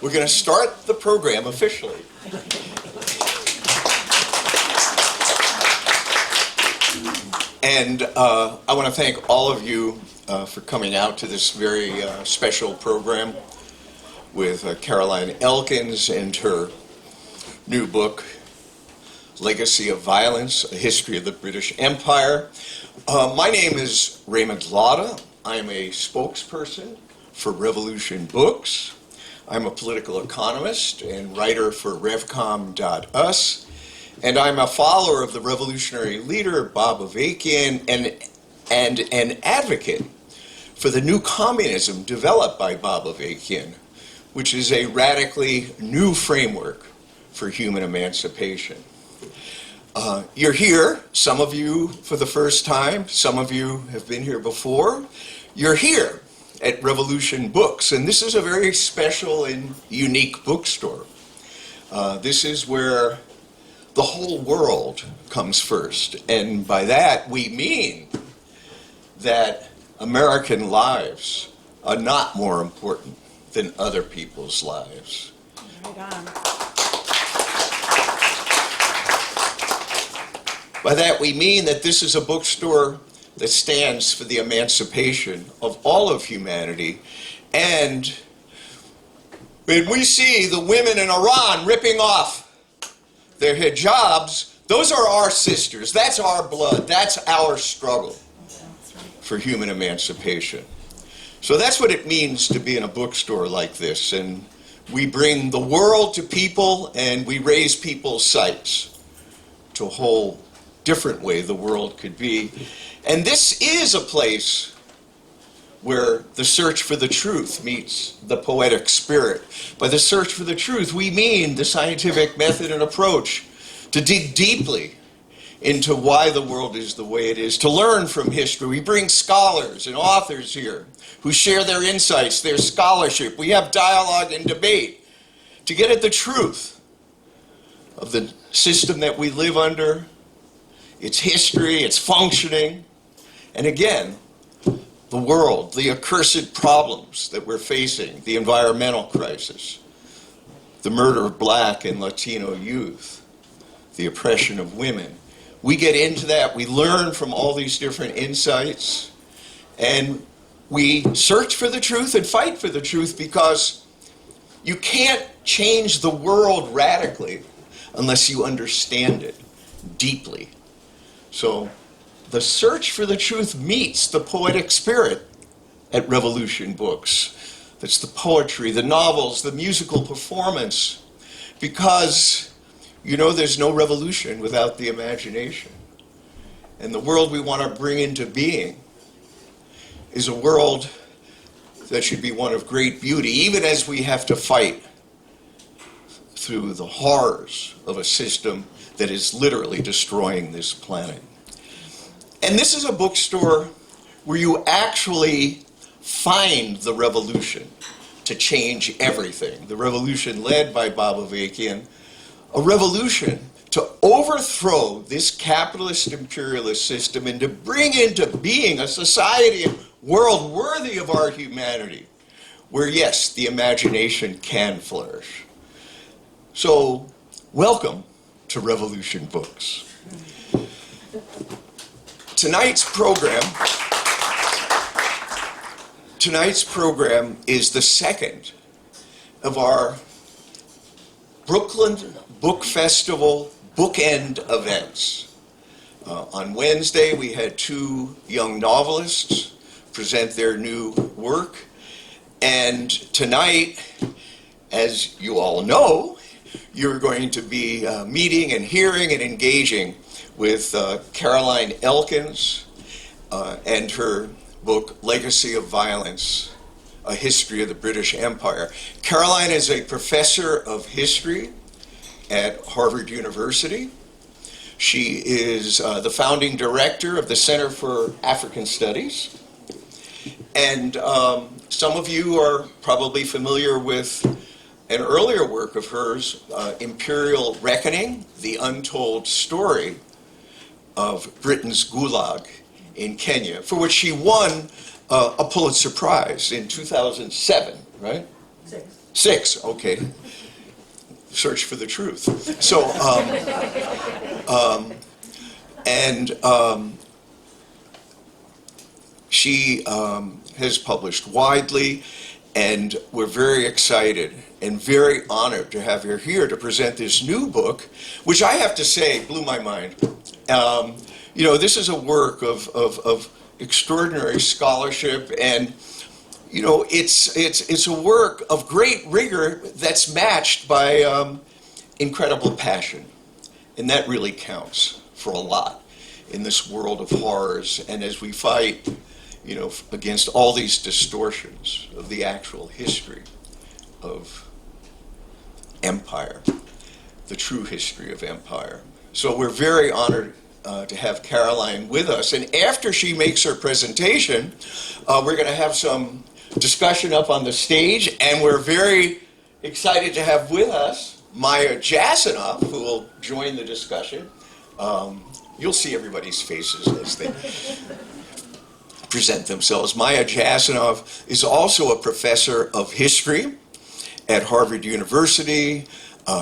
We're going to start the program officially. And I want to thank all of you for coming out to this very special program with Caroline Elkins and her new book, Legacy of Violence, A History of the British Empire. My name is Raymond Lotta. I am a spokesperson for Revolution Books. I'm a political economist and writer for revcom.us. And I'm a follower of the revolutionary leader, Bob Avakian, and an advocate for the new communism developed by Bob Avakian, which is a radically new framework for human emancipation. You're here, some of you for the first time, some of you have been here before. You're here at Revolution Books, and this is a very special and unique bookstore. This is where the whole world comes first, and by that we mean that American lives are not more important than other people's lives. Right on. By that we mean that this is a bookstore that stands for the emancipation of all of humanity. And when we see the women in Iran ripping off their hijabs, those are our sisters. That's our blood. That's our struggle for human emancipation. So that's what it means to be in a bookstore like this. And we bring the world to people, and we raise people's sights to a whole different way the world could be. And this is a place where the search for the truth meets the poetic spirit. By the search for the truth, we mean the scientific method and approach to dig deeply into why the world is the way it is, to learn from history. We bring scholars and authors here who share their insights, their scholarship. We have dialogue and debate to get at the truth of the system that we live under, its history, its functioning, and again, the world, the accursed problems that we're facing, the environmental crisis, the murder of Black and Latino youth, the oppression of women. We get into that, we learn from all these different insights, and we search for the truth and fight for the truth, because you can't change the world radically unless you understand it deeply. So the search for the truth meets the poetic spirit at Revolution Books. That's the poetry, the novels, the musical performance, because you know there's no revolution without the imagination. And the world we want to bring into being is a world that should be one of great beauty, even as we have to fight through the horrors of a system that is literally destroying this planet. And this is a bookstore where you actually find the revolution to change everything. The revolution led by Bob Avakian, a revolution to overthrow this capitalist imperialist system and to bring into being a society and world worthy of our humanity, where yes, the imagination can flourish. So, welcome to Revolution Books. Tonight's program is the second of our Brooklyn Book Festival bookend events. On Wednesday, we had two young novelists present their new work. And tonight, as you all know, you're going to be meeting and hearing and engaging with Caroline Elkins and her book, Legacy of Violence, A History of the British Empire. Caroline is a professor of history at Harvard University. She is the founding director of the Center for African Studies. And some of you are probably familiar with an earlier work of hers, Imperial Reckoning, the Untold Story of Britain's Gulag in Kenya, for which she won a Pulitzer Prize in 2007, right? 6, okay. Search for the truth. So, she has published widely, and we're very excited and very honored to have her here to present this new book, which I have to say blew my mind. You know, this is a work of extraordinary scholarship, and you know, it's a work of great rigor that's matched by incredible passion, and that really counts for a lot in this world of horrors. And as we fight, you know, against all these distortions of the actual history of empire, the true history of empire. So we're very honored to have Caroline with us. And after she makes her presentation, we're going to have some discussion up on the stage, and we're very excited to have with us Maya Jasanoff, who will join the discussion. You'll see everybody's faces as they present themselves. Maya Jasanoff is also a professor of history at Harvard University.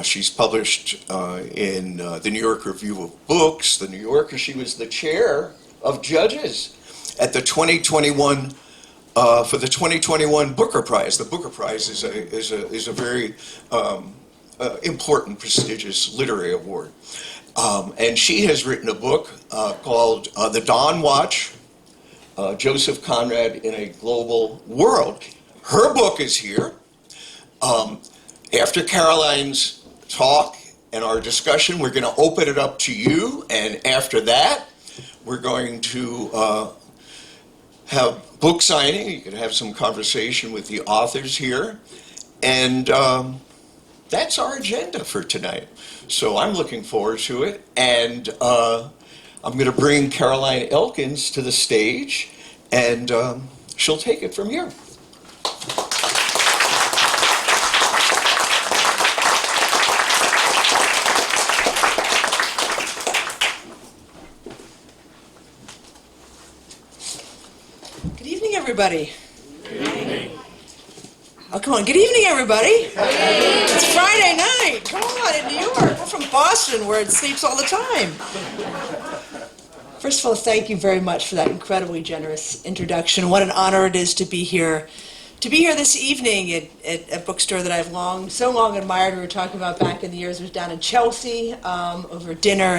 She's published in the New York Review of Books, the New Yorker. She was the chair of judges at the 2021 for the 2021 Booker Prize. The Booker Prize is a very important, prestigious literary award. And she has written a book called The Dawn Watch, Joseph Conrad in a Global World. Her book is here. After Caroline's talk and our discussion, we're going to open it up to you, and after that, we're going to have book signing. You can have some conversation with the authors here, and that's our agenda for tonight. So I'm looking forward to it, and I'm going to bring Caroline Elkins to the stage, and she'll take it from here. Everybody. Good evening. Oh, come on. Good evening, everybody. Good evening. It's Friday night. Come on, in New York. We're from Boston, where it sleeps all the time. First of all, thank you very much for that incredibly generous introduction. What an honor it is to be here. To be here this evening at a bookstore that I've so long admired. We were talking about back in the years. It was down in Chelsea over dinner,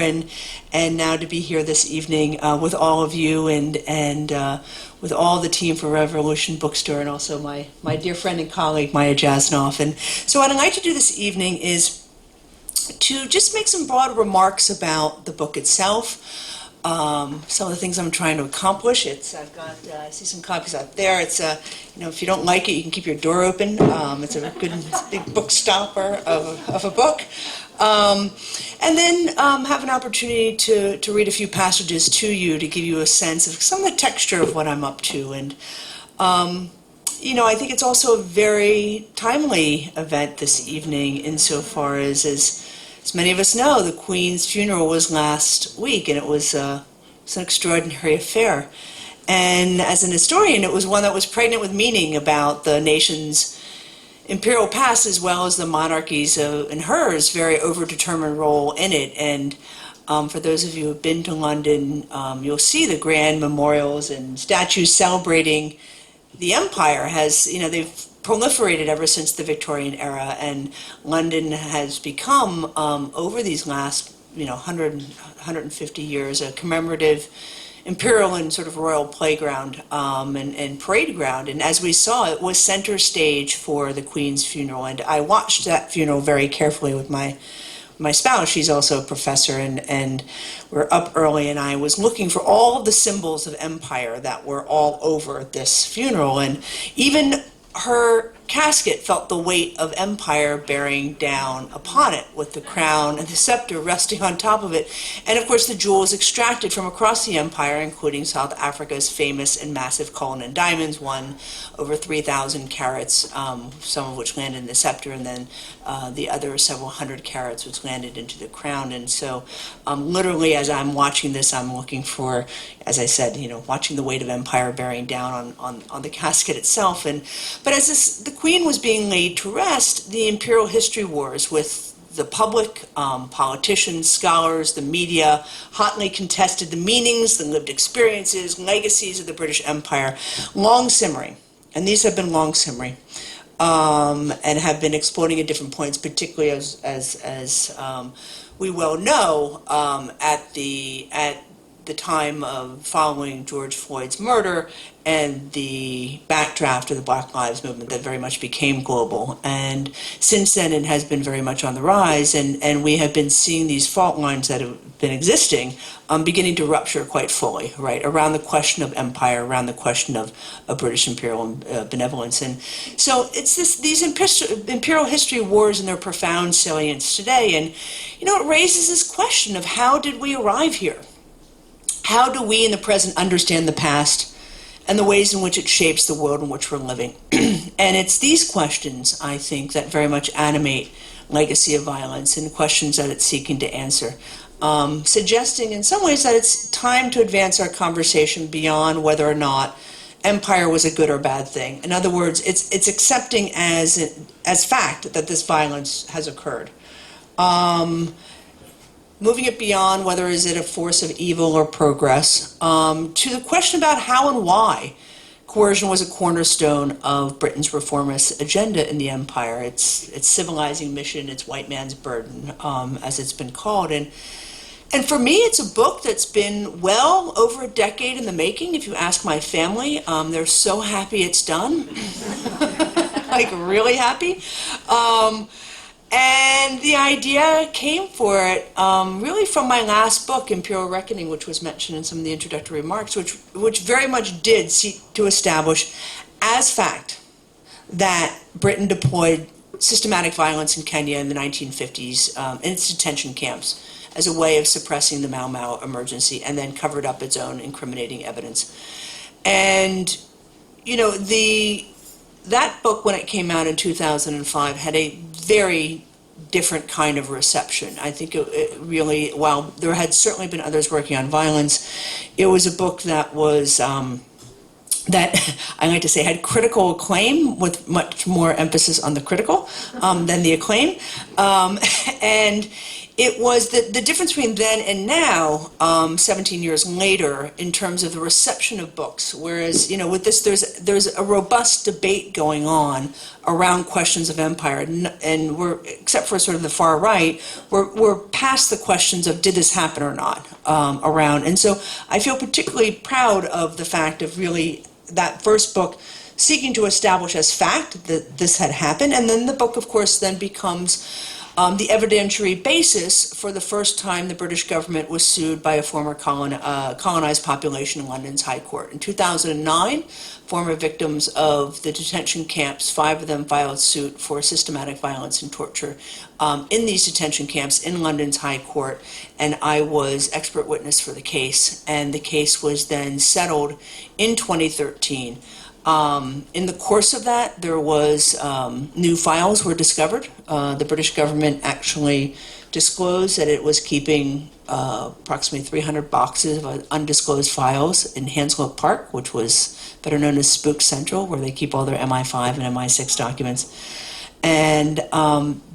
and now to be here this evening with all of you and with all the team for Revolution Bookstore, and also my dear friend and colleague Maya Jasanoff. And so what I'd like to do this evening is to just make some broad remarks about the book itself. Some of the things I'm trying to accomplish. I've got, I see some copies out there. It's if you don't like it, you can keep your door open. It's a good big book stopper of a book. And then have an opportunity to read a few passages to you to give you a sense of some of the texture of what I'm up to. And I think it's also a very timely event this evening insofar as many of us know, the Queen's funeral was last week, and it was an extraordinary affair. And as an historian, it was one that was pregnant with meaning about the nation's imperial past as well as the monarchy's and hers very overdetermined role in it. And for those of you who have been to London, you'll see the grand memorials and statues celebrating the empire. They've proliferated ever since the Victorian era, and London has become, over these last 150 years, a commemorative imperial and sort of royal playground and parade ground. And as we saw, it was center stage for the Queen's funeral, and I watched that funeral very carefully with my spouse. She's also a professor, and we're up early, and I was looking for all of the symbols of empire that were all over this funeral, and even her casket felt the weight of empire bearing down upon it, with the crown and the scepter resting on top of it. And of course the jewels extracted from across the empire, including South Africa's famous and massive Cullinan diamonds, one over 3,000 carats, some of which landed in the scepter, and then the other several hundred carats which landed into the crown. And so literally as I'm watching this, I'm looking for, as I said, watching the weight of empire bearing down on the casket itself. But as the Queen was being laid to rest, the imperial history wars with the public, politicians, scholars, the media, hotly contested the meanings, the lived experiences, legacies of the British Empire, long simmering. And these have been long simmering, and have been exploding at different points, particularly as we well know, at the time of following George Floyd's murder and the backdraft of the Black Lives Movement that very much became global. And since then, it has been very much on the rise, and we have been seeing these fault lines that have been existing beginning to rupture quite fully, right, around the question of empire, around the question of British imperial benevolence. And so it's these imperial history wars and their profound salience today. And, it raises this question of how did we arrive here? How do we in the present understand the past and the ways in which it shapes the world in which we're living? And it's these questions, I think, that very much animate Legacy of Violence and questions that it's seeking to answer, suggesting in some ways that it's time to advance our conversation beyond whether or not empire was a good or bad thing. In other words, it's accepting as fact that this violence has occurred. Moving it beyond whether is it a force of evil or progress, to the question about how and why coercion was a cornerstone of Britain's reformist agenda in the empire, its civilizing mission, its white man's burden, as it's been called. And for me, it's a book that's been well over a decade in the making. If you ask my family, they're so happy it's done, like really happy. And the idea came for it really from my last book, Imperial Reckoning, which was mentioned in some of the introductory remarks, which very much did seek to establish as fact that Britain deployed systematic violence in Kenya in the 1950s in its detention camps as a way of suppressing the Mau Mau emergency, and then covered up its own incriminating evidence. And, that book, when it came out in 2005, had a very different kind of reception. I think it really, while there had certainly been others working on violence, it was a book that was, that I like to say had critical acclaim, with much more emphasis on the critical than the acclaim. And it was the difference between then and now, 17 years later, in terms of the reception of books. Whereas, with this, there's a robust debate going on around questions of empire, and we're, except for sort of the far right, we're past the questions of did this happen or not around. And so I feel particularly proud of the fact of really that first book seeking to establish as fact that this had happened, and then the book, of course, then becomes the evidentiary basis for the first time the British government was sued by a former colonized population in London's High Court. In 2009, former victims of the detention camps, 5 of them filed suit for systematic violence and torture in these detention camps in London's High Court, and I was expert witness for the case, and the case was then settled in 2013. In the course of that, there was new files were discovered. The British government actually disclosed that it was keeping approximately 300 boxes of undisclosed files in Hanslope Park, which was better known as Spook Central, where they keep all their MI5 and MI6 documents. And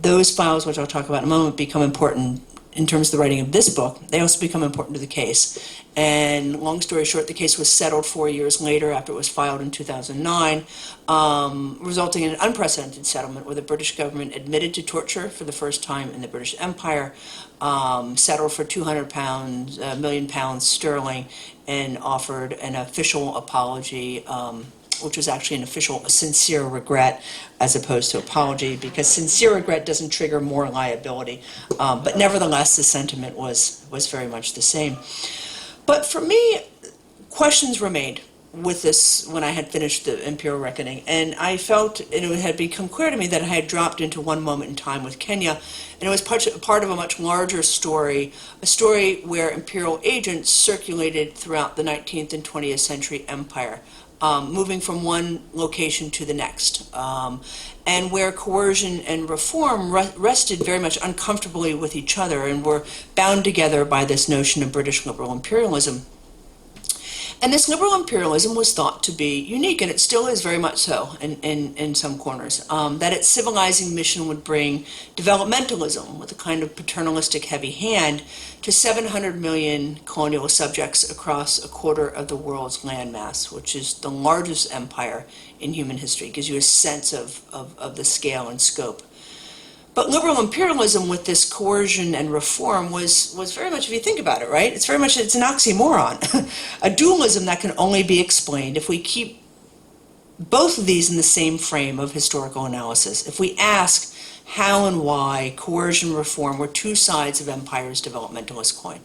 those files, which I'll talk about in a moment, become important in terms of the writing of this book. They also become important to the case. And long story short, the case was settled 4 years later after it was filed in 2009, resulting in an unprecedented settlement where the British government admitted to torture for the first time in the British Empire, settled for £200 million sterling, and offered an official apology, which was actually an official sincere regret as opposed to apology, because sincere regret doesn't trigger more liability. But nevertheless, the sentiment was very much the same. But for me, questions remained with this when I had finished the Imperial Reckoning, and I felt, and it had become clear to me that I had dropped into one moment in time with Kenya, and it was part of a much larger story, a story where imperial agents circulated throughout the 19th and 20th century empire, moving from one location to the next, and where coercion and reform rested very much uncomfortably with each other and were bound together by this notion of British liberal imperialism. And this liberal imperialism was thought to be unique, and it still is very much so in some corners, that its civilizing mission would bring developmentalism with a kind of paternalistic heavy hand to 700 million colonial subjects across a quarter of the world's landmass, which is the largest empire in human history. It gives you a sense of the scale and scope. But liberal imperialism with this coercion and reform was very much, if you think about it, right? It's an oxymoron. A dualism that can only be explained if we keep both of these in the same frame of historical analysis. If we ask how and why coercion and reform were two sides of empire's developmentalist coin.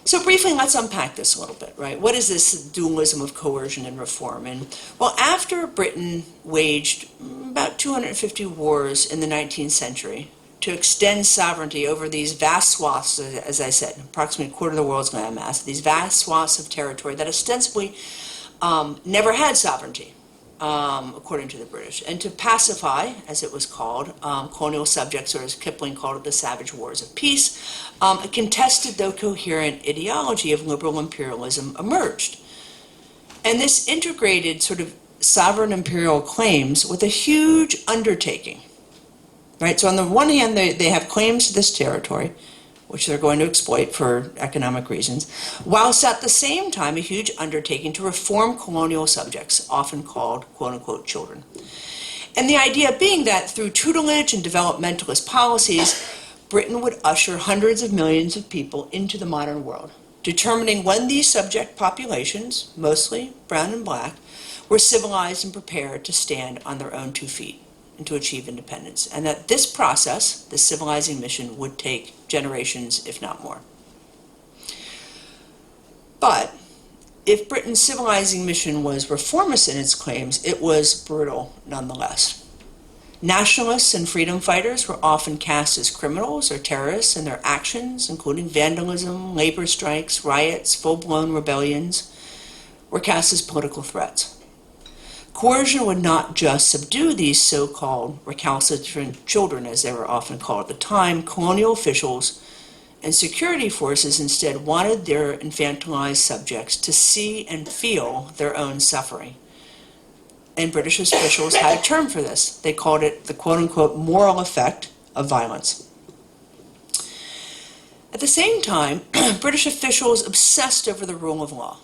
So briefly, let's unpack this a little bit, right? What is this dualism of coercion and reform? And well, after Britain waged about 250 wars in the 19th century to extend sovereignty over these vast swaths, as I said, approximately a quarter of the world's landmass, these vast swaths of territory that ostensibly never had sovereignty, according to the British, and to pacify, as it was called, colonial subjects, or as Kipling called it, the savage wars of peace, a contested though coherent ideology of liberal imperialism emerged. And this integrated sort of sovereign imperial claims with a huge undertaking, right? So on the one hand, they have claims to this territory, which they're going to exploit for economic reasons, whilst at the same time a huge undertaking to reform colonial subjects, often called quote-unquote children. And the idea being that through tutelage and developmentalist policies, Britain would usher hundreds of millions of people into the modern world, determining when these subject populations, mostly brown and black, were civilized and prepared to stand on their own 2 feet and to achieve independence, and that this process, this civilizing mission, would take generations, if not more. But if Britain's civilizing mission was reformist in its claims, it was brutal nonetheless. Nationalists and freedom fighters were often cast as criminals or terrorists, and their actions, including vandalism, labor strikes, riots, full-blown rebellions, were cast as political threats. Coercion would not just subdue these so-called recalcitrant children, as they were often called at the time. Colonial officials and security forces instead wanted their infantilized subjects to see and feel their own suffering. And British officials had a term for this. They called it the quote-unquote moral effect of violence. At the same time, British officials obsessed over the rule of law,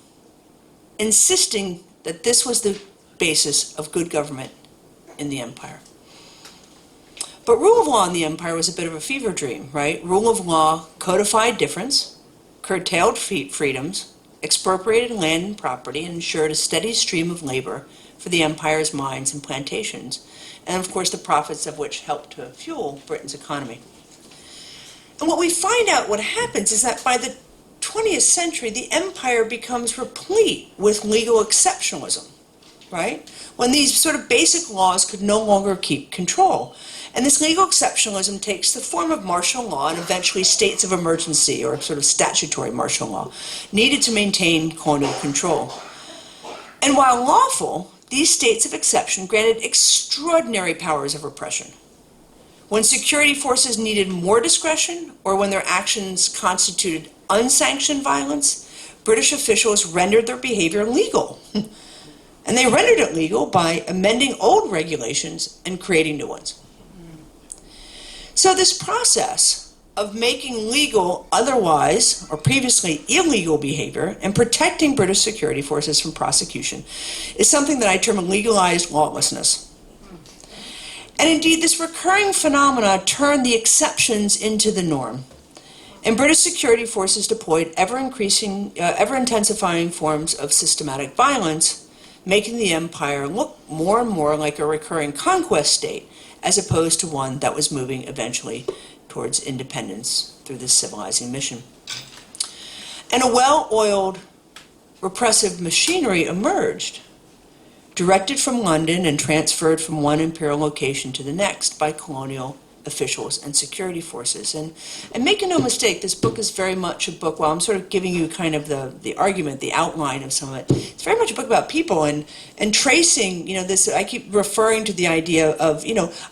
insisting that this was the basis of good government in the empire. But rule of law in the empire was a bit of a fever dream, right? Rule of law codified difference, curtailed freedoms, expropriated land and property, and ensured a steady stream of labor for the empire's mines and plantations, and of course the profits of which helped to fuel Britain's economy. And what we find out what happens is that by the 20th century, the empire becomes replete with legal exceptionalism, right? When these sort of basic laws could no longer keep control. And this legal exceptionalism takes the form of martial law and eventually states of emergency, or sort of statutory martial law, needed to maintain colonial control. And while lawful, these states of exception granted extraordinary powers of repression. When security forces needed more discretion, or when their actions constituted unsanctioned violence, British officials rendered their behavior legal. And they rendered it legal by amending old regulations and creating new ones. So this process of making legal otherwise or previously illegal behavior and protecting British security forces from prosecution is something that I term legalized lawlessness. And indeed, this recurring phenomena turned the exceptions into the norm. And British security forces deployed ever-intensifying forms of systematic violence, making the empire look more and more like a recurring conquest state, as opposed to one that was moving eventually towards independence through this civilizing mission. And a well-oiled repressive machinery emerged, directed from London and transferred from one imperial location to the next by colonial officials and security forces. And make no mistake, this book is very much a book, well, I'm sort of giving you kind of the argument, the outline of some of it. It's very much a book about people and tracing, this, I keep referring to the idea of,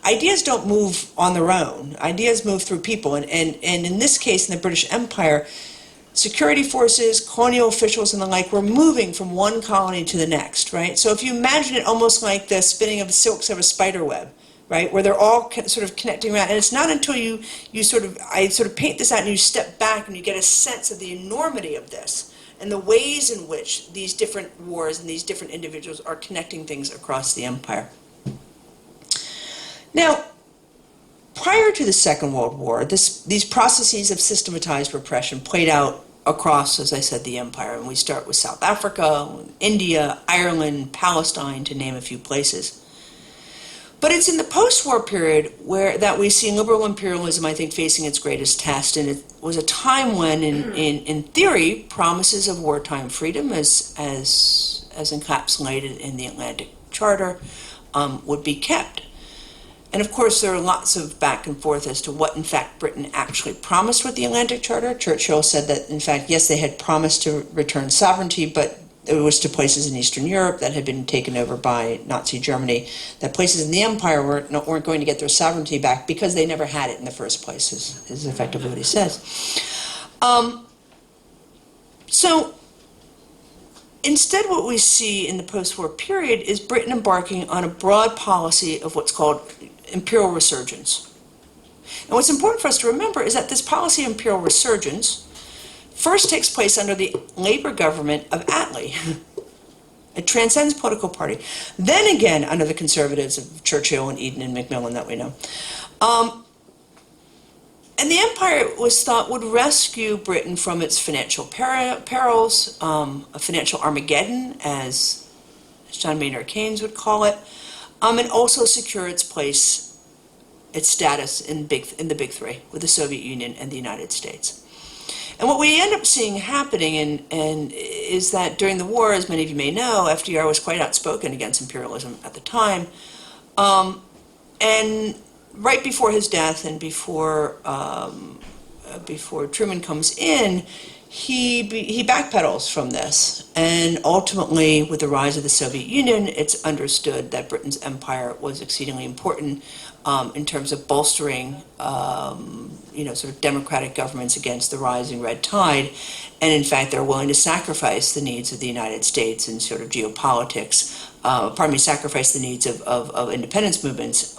ideas don't move on their own. Ideas move through people. And in this case, in the British Empire, security forces, colonial officials, and the like were moving from one colony to the next, right? So if you imagine it almost like the spinning of the silks of a spider web, right, where they're all sort of connecting around, and it's not until I sort of paint this out and you step back and you get a sense of the enormity of this and the ways in which these different wars and these different individuals are connecting things across the empire. Now, prior to the Second World War, these processes of systematized repression played out across, as I said, the empire. And we start with South Africa, India, Ireland, Palestine, to name a few places. But it's in the post-war period that we see liberal imperialism, I think, facing its greatest test. And it was a time when, in theory, promises of wartime freedom, as encapsulated in the Atlantic Charter, would be kept. And of course, there are lots of back and forth as to what, in fact, Britain actually promised with the Atlantic Charter. Churchill said that, in fact, yes, they had promised to return sovereignty, but it was to places in Eastern Europe that had been taken over by Nazi Germany, that places in the empire weren't going to get their sovereignty back because they never had it in the first place, is effectively what he says. So instead, what we see in the post-war period is Britain embarking on a broad policy of what's called Imperial Resurgence. And what's important for us to remember is that this policy of Imperial Resurgence first takes place under the Labour government of Attlee. It transcends political party. Then again, under the Conservatives of Churchill and Eden and Macmillan that we know. And the empire was thought would rescue Britain from its financial perils, a financial Armageddon, as John Maynard Keynes would call it, and also secure its place, its status in the Big Three, with the Soviet Union and the United States. And what we end up seeing happening is that during the war, as many of you may know, FDR was quite outspoken against imperialism at the time. And right before his death and before Truman comes in, he backpedals from this. And ultimately, with the rise of the Soviet Union, it's understood that Britain's empire was exceedingly important in terms of bolstering sort of democratic governments against the rising red tide. And in fact, they're willing to sacrifice the needs of the United States in sort of geopolitics, sacrifice the needs of independence movements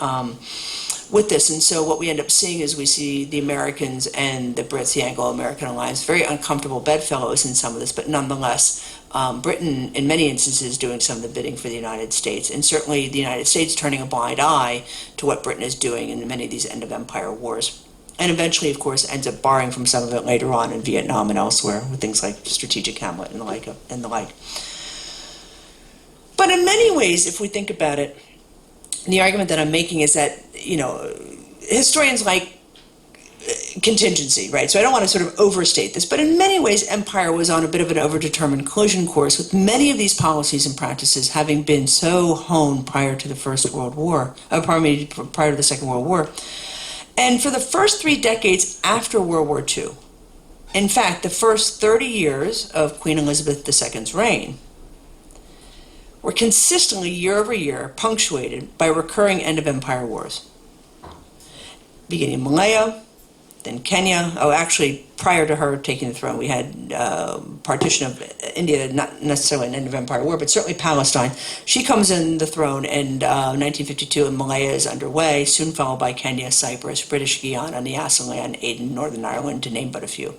with this. And so what we end up seeing is we see the Americans and the Brits, the Anglo-American alliance, very uncomfortable bedfellows in some of this, but nonetheless, Britain, in many instances, doing some of the bidding for the United States, and certainly the United States turning a blind eye to what Britain is doing in many of these end-of-empire wars. And eventually, of course, ends up borrowing from some of it later on in Vietnam and elsewhere with things like Strategic Hamlet and the like. But in many ways, if we think about it, the argument that I'm making is that, historians like contingency, right? So I don't want to sort of overstate this, but in many ways, empire was on a bit of an overdetermined collision course, with many of these policies and practices having been so honed prior to the prior to the Second World War. And for the first 3 decades after World War II, in fact, the first 30 years of Queen Elizabeth II's reign were consistently, year over year, punctuated by recurring end-of-empire wars. Beginning in Malaya, then Kenya. Oh, actually, prior to her taking the throne, we had partition of India, not necessarily an end-of-empire war, but certainly Palestine. She comes in the throne in 1952, and Malaya is underway, soon followed by Kenya, Cyprus, British Guiana, Nyasaland, Aden, Northern Ireland, to name but a few,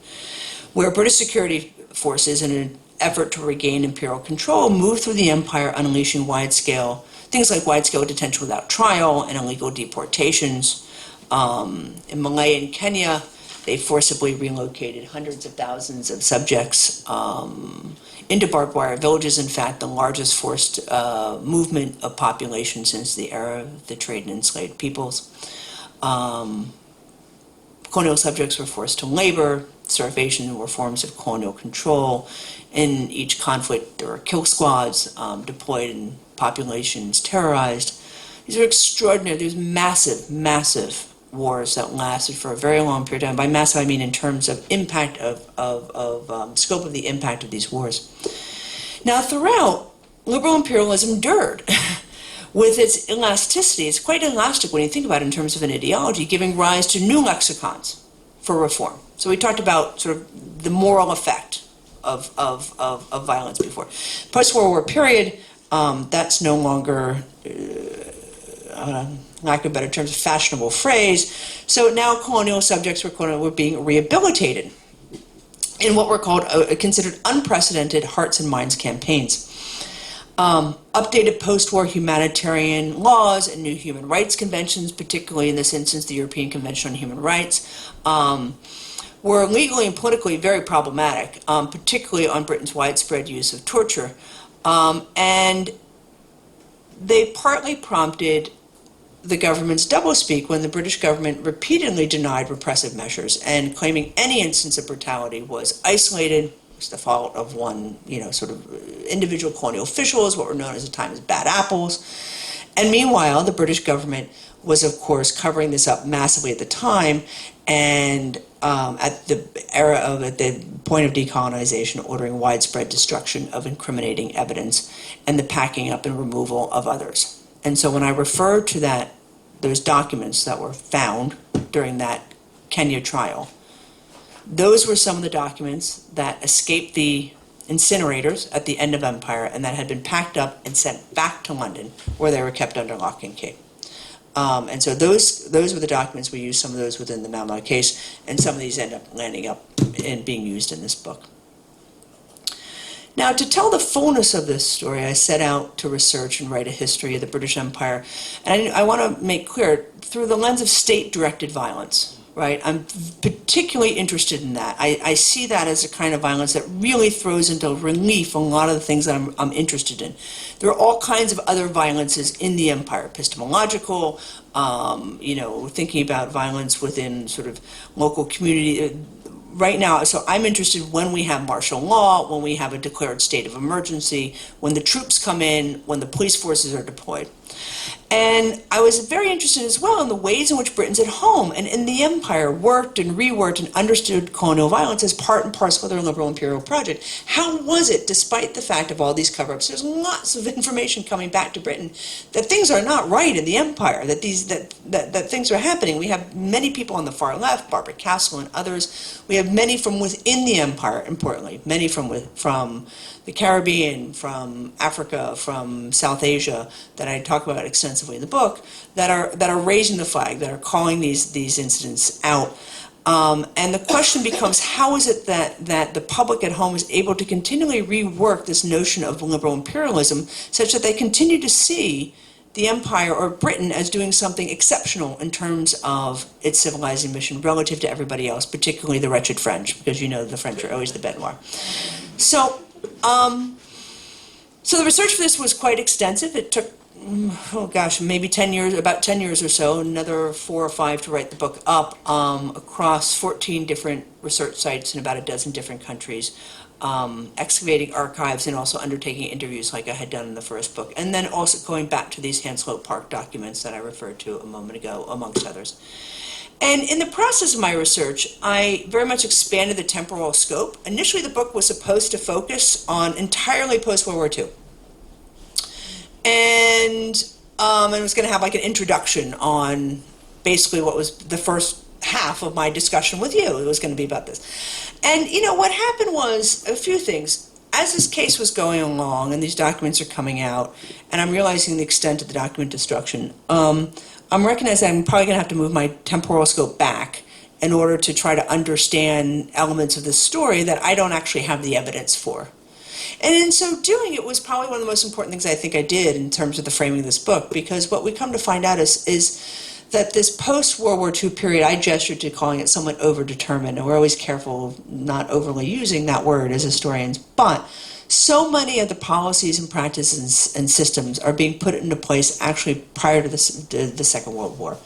where British security forces, in an effort to regain imperial control, moved through the empire, unleashing things like wide-scale detention without trial and illegal deportations. In Malaya and Kenya, they forcibly relocated hundreds of thousands of subjects into barbed wire villages, in fact, the largest forced movement of population since the era of the trade in enslaved peoples. Colonial subjects were forced to labor. Starvation were forms of colonial control. In each conflict, there were kill squads deployed and populations terrorized. These are extraordinary. There's massive wars that lasted for a very long period of time. By massive, I mean in terms of impact scope of the impact of these wars. Now, throughout, liberal imperialism endured with its elasticity. It's quite elastic when you think about it in terms of an ideology, giving rise to new lexicons for reform. So we talked about sort of the moral effect of violence before. Post-World War period, that's no longer, lack of better terms, a fashionable phrase. So now colonial subjects were being rehabilitated in what were considered unprecedented hearts and minds campaigns. Updated post-war humanitarian laws and new human rights conventions, particularly in this instance the European Convention on Human Rights, were legally and politically very problematic, particularly on Britain's widespread use of torture. And they partly prompted the government's doublespeak when the British government repeatedly denied repressive measures and claiming any instance of brutality was isolated, was the fault of one, sort of individual colonial officials, what were known at the time as bad apples. And meanwhile, the British government was, of course, covering this up massively at the time, and at the point of decolonization, ordering widespread destruction of incriminating evidence and the packing up and removal of others. And so when I refer to those documents that were found during that Kenya trial, those were some of the documents that escaped the incinerators at the end of empire and that had been packed up and sent back to London, where they were kept under lock and key. And so those were the documents. We used some of those within the Mandela case, and some of these end up landing up and being used in this book. Now, to tell the fullness of this story, I set out to research and write a history of the British Empire. And I want to make clear, through the lens of state-directed violence, right? I'm particularly interested in that. I see that as a kind of violence that really throws into relief a lot of the things that I'm interested in. There are all kinds of other violences in the empire, epistemological, thinking about violence within sort of local community. Right now, so I'm interested when we have martial law, when we have a declared state of emergency, when the troops come in, when the police forces are deployed. And I was very interested as well in the ways in which Britons at home and in the empire worked and reworked and understood colonial violence as part and parcel of their liberal imperial project. How was it, despite the fact of all these cover-ups, there's lots of information coming back to Britain that things are not right in the empire, that things are happening. We have many people on the far left, Barbara Castle and others. We have many from within the empire, importantly, many from the Caribbean, from Africa, from South Asia, that I talk about extensively in the book, that are raising the flag, that are calling these incidents out. And the question becomes, how is it that the public at home is able to continually rework this notion of liberal imperialism such that they continue to see the empire or Britain as doing something exceptional in terms of its civilizing mission relative to everybody else, particularly the wretched French, because the French are always the bête noire. So the research for this was quite extensive. It took, maybe 10 years, about 10 years or so, another 4 or 5 to write the book up, across 14 different research sites in about a dozen different countries, excavating archives and also undertaking interviews like I had done in the first book, and then also going back to these Hanslope Park documents that I referred to a moment ago, amongst others. And in the process of my research, I very much expanded the temporal scope. Initially, the book was supposed to focus on entirely post-World War II. And it was going to have like an introduction on basically what was the first half of my discussion with you. It was going to be about this. And, what happened was a few things. As this case was going along and these documents are coming out, and I'm realizing the extent of the document destruction, I'm recognizing I'm probably going to have to move my temporal scope back in order to try to understand elements of this story that I don't actually have the evidence for. And in so doing, it was probably one of the most important things I think I did in terms of the framing of this book, because what we come to find out is that this post-World War II period, I gestured to calling it somewhat overdetermined, and we're always careful of not overly using that word as historians, but so many of the policies and practices and systems are being put into place actually prior to the Second World War.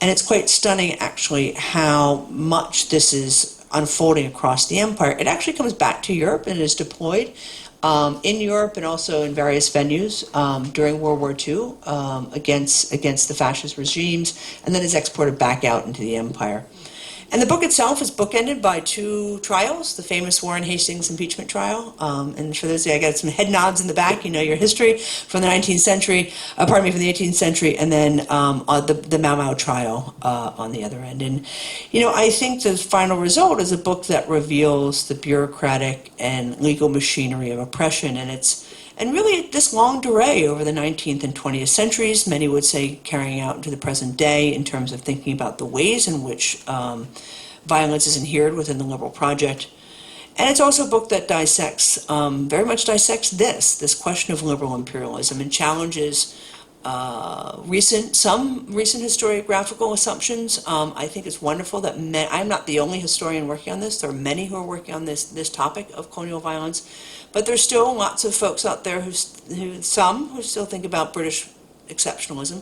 And it's quite stunning, actually, how much this is unfolding across the empire. It actually comes back to Europe and is deployed in Europe and also in various venues during World War II against the fascist regimes, and then is exported back out into the empire. And the book itself is bookended by two trials, the famous Warren Hastings impeachment trial. And for those of you, I got some head nods in the back, you know your history, from the 19th century, from the 18th century, and then the Mau Mau trial on the other end. And, you know, I think the final result is a book that reveals the bureaucratic and legal machinery of oppression, and really this longue durée over the 19th and 20th centuries, many would say carrying out into the present day in terms of thinking about the ways in which violence is inherent within the liberal project. And it's also a book that dissects, very much dissects this question of liberal imperialism, and challenges some recent historiographical assumptions. I think it's wonderful that I'm not the only historian working on this. There are many who are working on this topic of colonial violence, but there's still lots of folks out there who still think about British exceptionalism,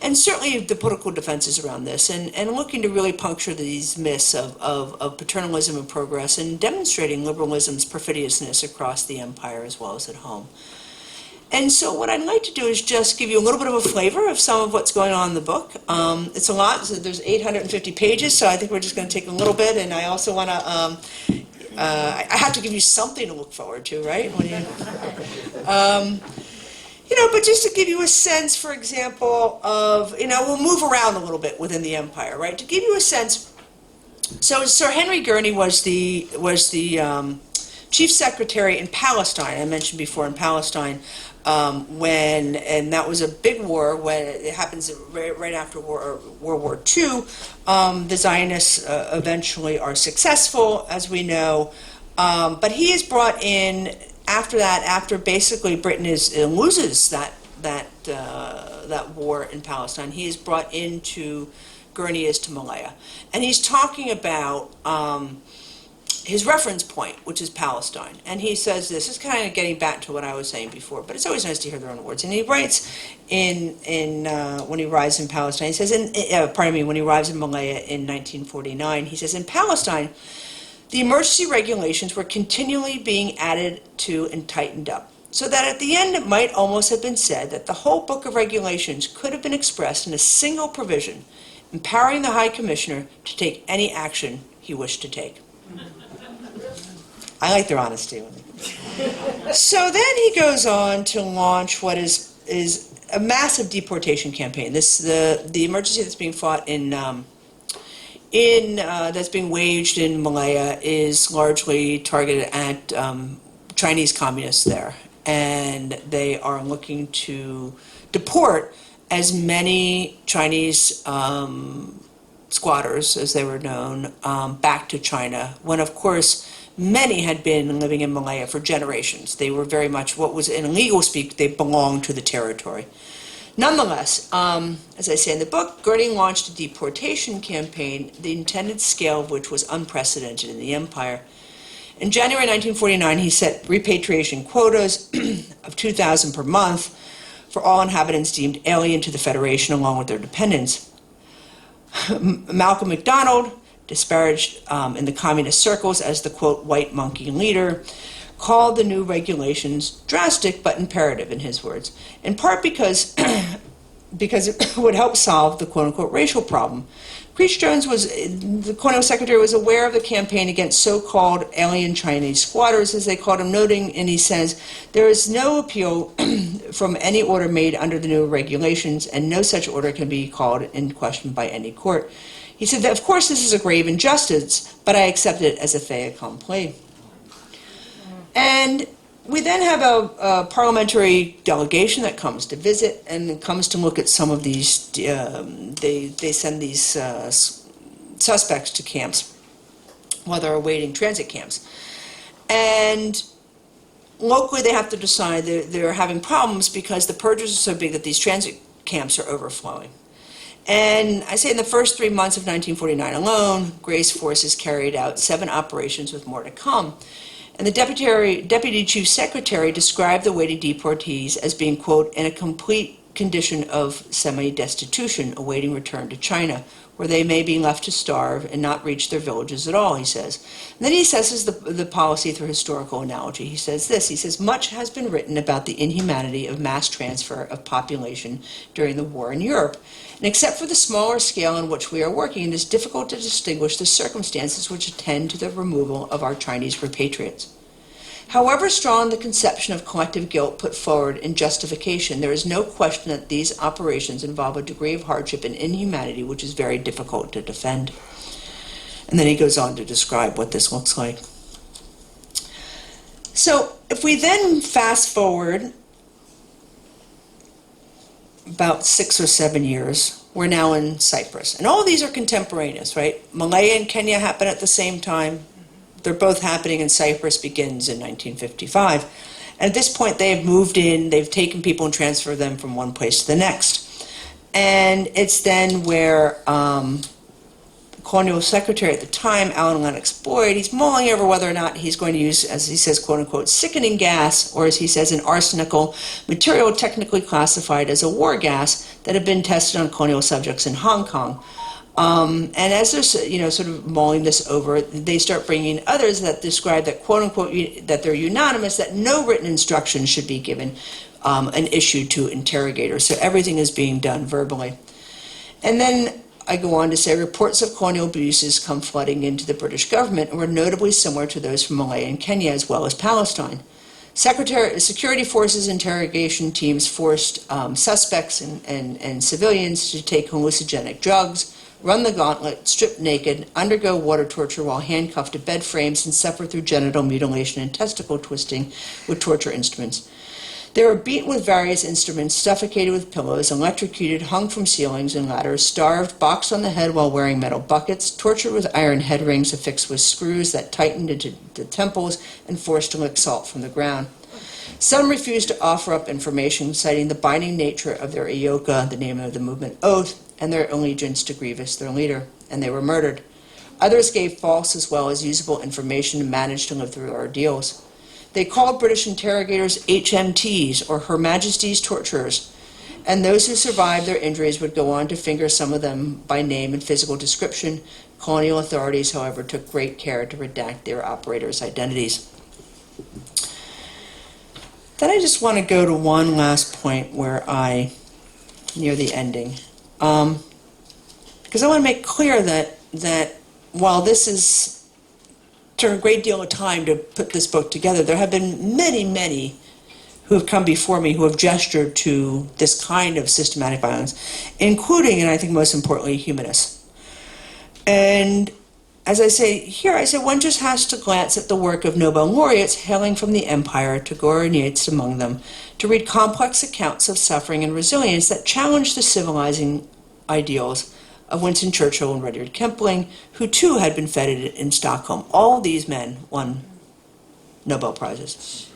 and certainly the political defenses around this, and looking to really puncture these myths of paternalism and progress, and demonstrating liberalism's perfidiousness across the empire as well as at home. And so what I'd like to do is just give you a little bit of a flavor of some of what's going on in the book. It's a lot. So there's 850 pages, so I think we're just going to take a little bit, and I also want to I have to give you something to look forward to, right? You know, but just to give you a sense, for example, of, you know, we'll move around a little bit within the empire, right? To give you a sense, so Sir Henry Gurney was the chief secretary in Palestine. I mentioned before in Palestine, and that was a big war when it happens right after World War II. The Zionists eventually are successful, as we know, but he is brought in after that. After basically Britain loses that war in Palestine, he is brought into Gurney is to Malaya, and he's talking about his reference point, which is Palestine. And he says this is kind of getting back to what I was saying before, but it's always nice to hear their own words. And he writes when he arrives in Palestine, he says, when he arrives in Malaya in 1949, he says, in Palestine, the emergency regulations were continually being added to and tightened up, so that at the end it might almost have been said that the whole book of regulations could have been expressed in a single provision, empowering the High Commissioner to take any action he wished to take. I like their honesty. So then he goes on to launch what is a massive deportation campaign. The emergency that's being fought that's being waged in Malaya is largely targeted at Chinese communists there, and they are looking to deport as many Chinese squatters, as they were known, back to China, when of course many had been living in Malaya for generations. They were very much what was in legal speak, they belonged to the territory. Nonetheless, as I say in the book, Gurney launched a deportation campaign, the intended scale of which was unprecedented in the empire. In January 1949, he set repatriation quotas of 2,000 per month for all inhabitants deemed alien to the Federation, along with their dependents. Malcolm MacDonald, disparaged in the communist circles as the, quote, white monkey leader, called the new regulations drastic but imperative, in his words, in part because it would help solve the, quote-unquote, racial problem. Creech Jones, the Colonial Secretary, was aware of the campaign against so-called alien Chinese squatters, as they called them, noting, and he says, there is no appeal from any order made under the new regulations, and no such order can be called in question by any court. He said that, of course, this is a grave injustice, but I accept it as a fait accompli. And we then have a parliamentary delegation that comes to visit and comes to look at some of these. They send these suspects to camps while they're awaiting transit camps. And locally they have to decide they're having problems because the purges are so big that these transit camps are overflowing. And I say in the first 3 months of 1949 alone, Gray's forces carried out 7 operations with more to come. And the Deputy Chief Secretary described the waiting deportees as being, quote, in a complete condition of semi-destitution awaiting return to China, where they may be left to starve and not reach their villages at all, he says. And then he assesses the policy through historical analogy. He says this, he says, much has been written about the inhumanity of mass transfer of population during the war in Europe. And except for the smaller scale on which we are working, it is difficult to distinguish the circumstances which attend to the removal of our Chinese repatriates. However strong the conception of collective guilt put forward in justification, there is no question that these operations involve a degree of hardship and inhumanity which is very difficult to defend. And then he goes on to describe what this looks like. So if we then fast forward about 6 or 7 years, we're now in Cyprus. And all of these are contemporaneous, right? Malaya and Kenya happen at the same time. They're both happening, and Cyprus begins in 1955. And at this point, they have moved in, they've taken people and transferred them from one place to the next. And it's then where colonial secretary at the time, Alan Lennox Boyd, he's mulling over whether or not he's going to use, as he says, quote unquote, sickening gas, or as he says, an arsenical material technically classified as a war gas that had been tested on colonial subjects in Hong Kong. And as they're, sort of mulling this over, they start bringing others that describe that, quote unquote, that they're unanimous, that no written instructions should be given and issued to interrogators. So everything is being done verbally. And then I go on to say reports of colonial abuses come flooding into the British government and were notably similar to those from Malaya and Kenya as well as Palestine. Security forces interrogation teams forced suspects and civilians to take hallucinogenic drugs, run the gauntlet, strip naked, undergo water torture while handcuffed to bed frames, and suffer through genital mutilation and testicle twisting with torture instruments. They were beaten with various instruments, suffocated with pillows, electrocuted, hung from ceilings and ladders, starved, boxed on the head while wearing metal buckets, tortured with iron head rings affixed with screws that tightened into the temples, and forced to lick salt from the ground. Some refused to offer up information, citing the binding nature of their Ioka, the name of the movement, oath, and their allegiance to Grievous, their leader, and they were murdered. Others gave false as well as usable information and managed to live through ordeals. They called British interrogators HMTs, or Her Majesty's Torturers, and those who survived their injuries would go on to finger some of them by name and physical description. Colonial authorities, however, took great care to redact their operators' identities. Then I just want to go to one last point near the ending. Because I want to make clear that while this is took a great deal of time to put this book together, there have been many, many who have come before me who have gestured to this kind of systematic violence, including, and I think most importantly, humanists. And as I say here, I say one just has to glance at the work of Nobel laureates hailing from the empire, Tagore and Yeats among them, to read complex accounts of suffering and resilience that challenge the civilizing ideals of Winston Churchill and Rudyard Kipling, who too had been feted in Stockholm. All these men won Nobel Prizes.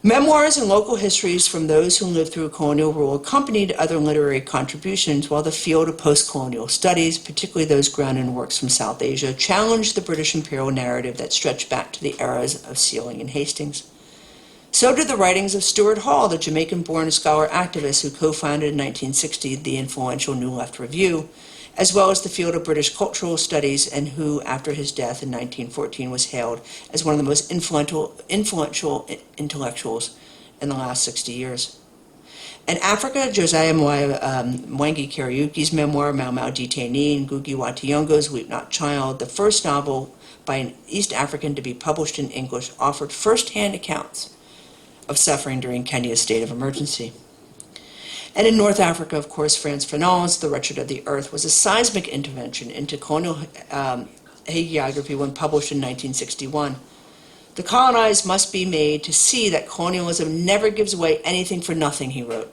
Memoirs and local histories from those who lived through colonial rule accompanied other literary contributions, while the field of post-colonial studies, particularly those grounded in works from South Asia, challenged the British imperial narrative that stretched back to the eras of Sealing and Hastings. So did the writings of Stuart Hall, the Jamaican-born scholar-activist who co-founded in 1960 the influential New Left Review, as well as the field of British cultural studies, and who, after his death in 1914, was hailed as one of the most influential intellectuals in the last 60 years. In Africa, Josiah Mwangi Kariuki's memoir, Mau Mau Detainee, and Ngugi wa Thiong'o's Weep Not Child, the first novel by an East African to be published in English, offered first-hand accounts of suffering during Kenya's state of emergency. And in North Africa, of course, Frantz Fanon's The Wretched of the Earth was a seismic intervention into colonial hagiography when published in 1961. The colonized must be made to see that colonialism never gives away anything for nothing, he wrote.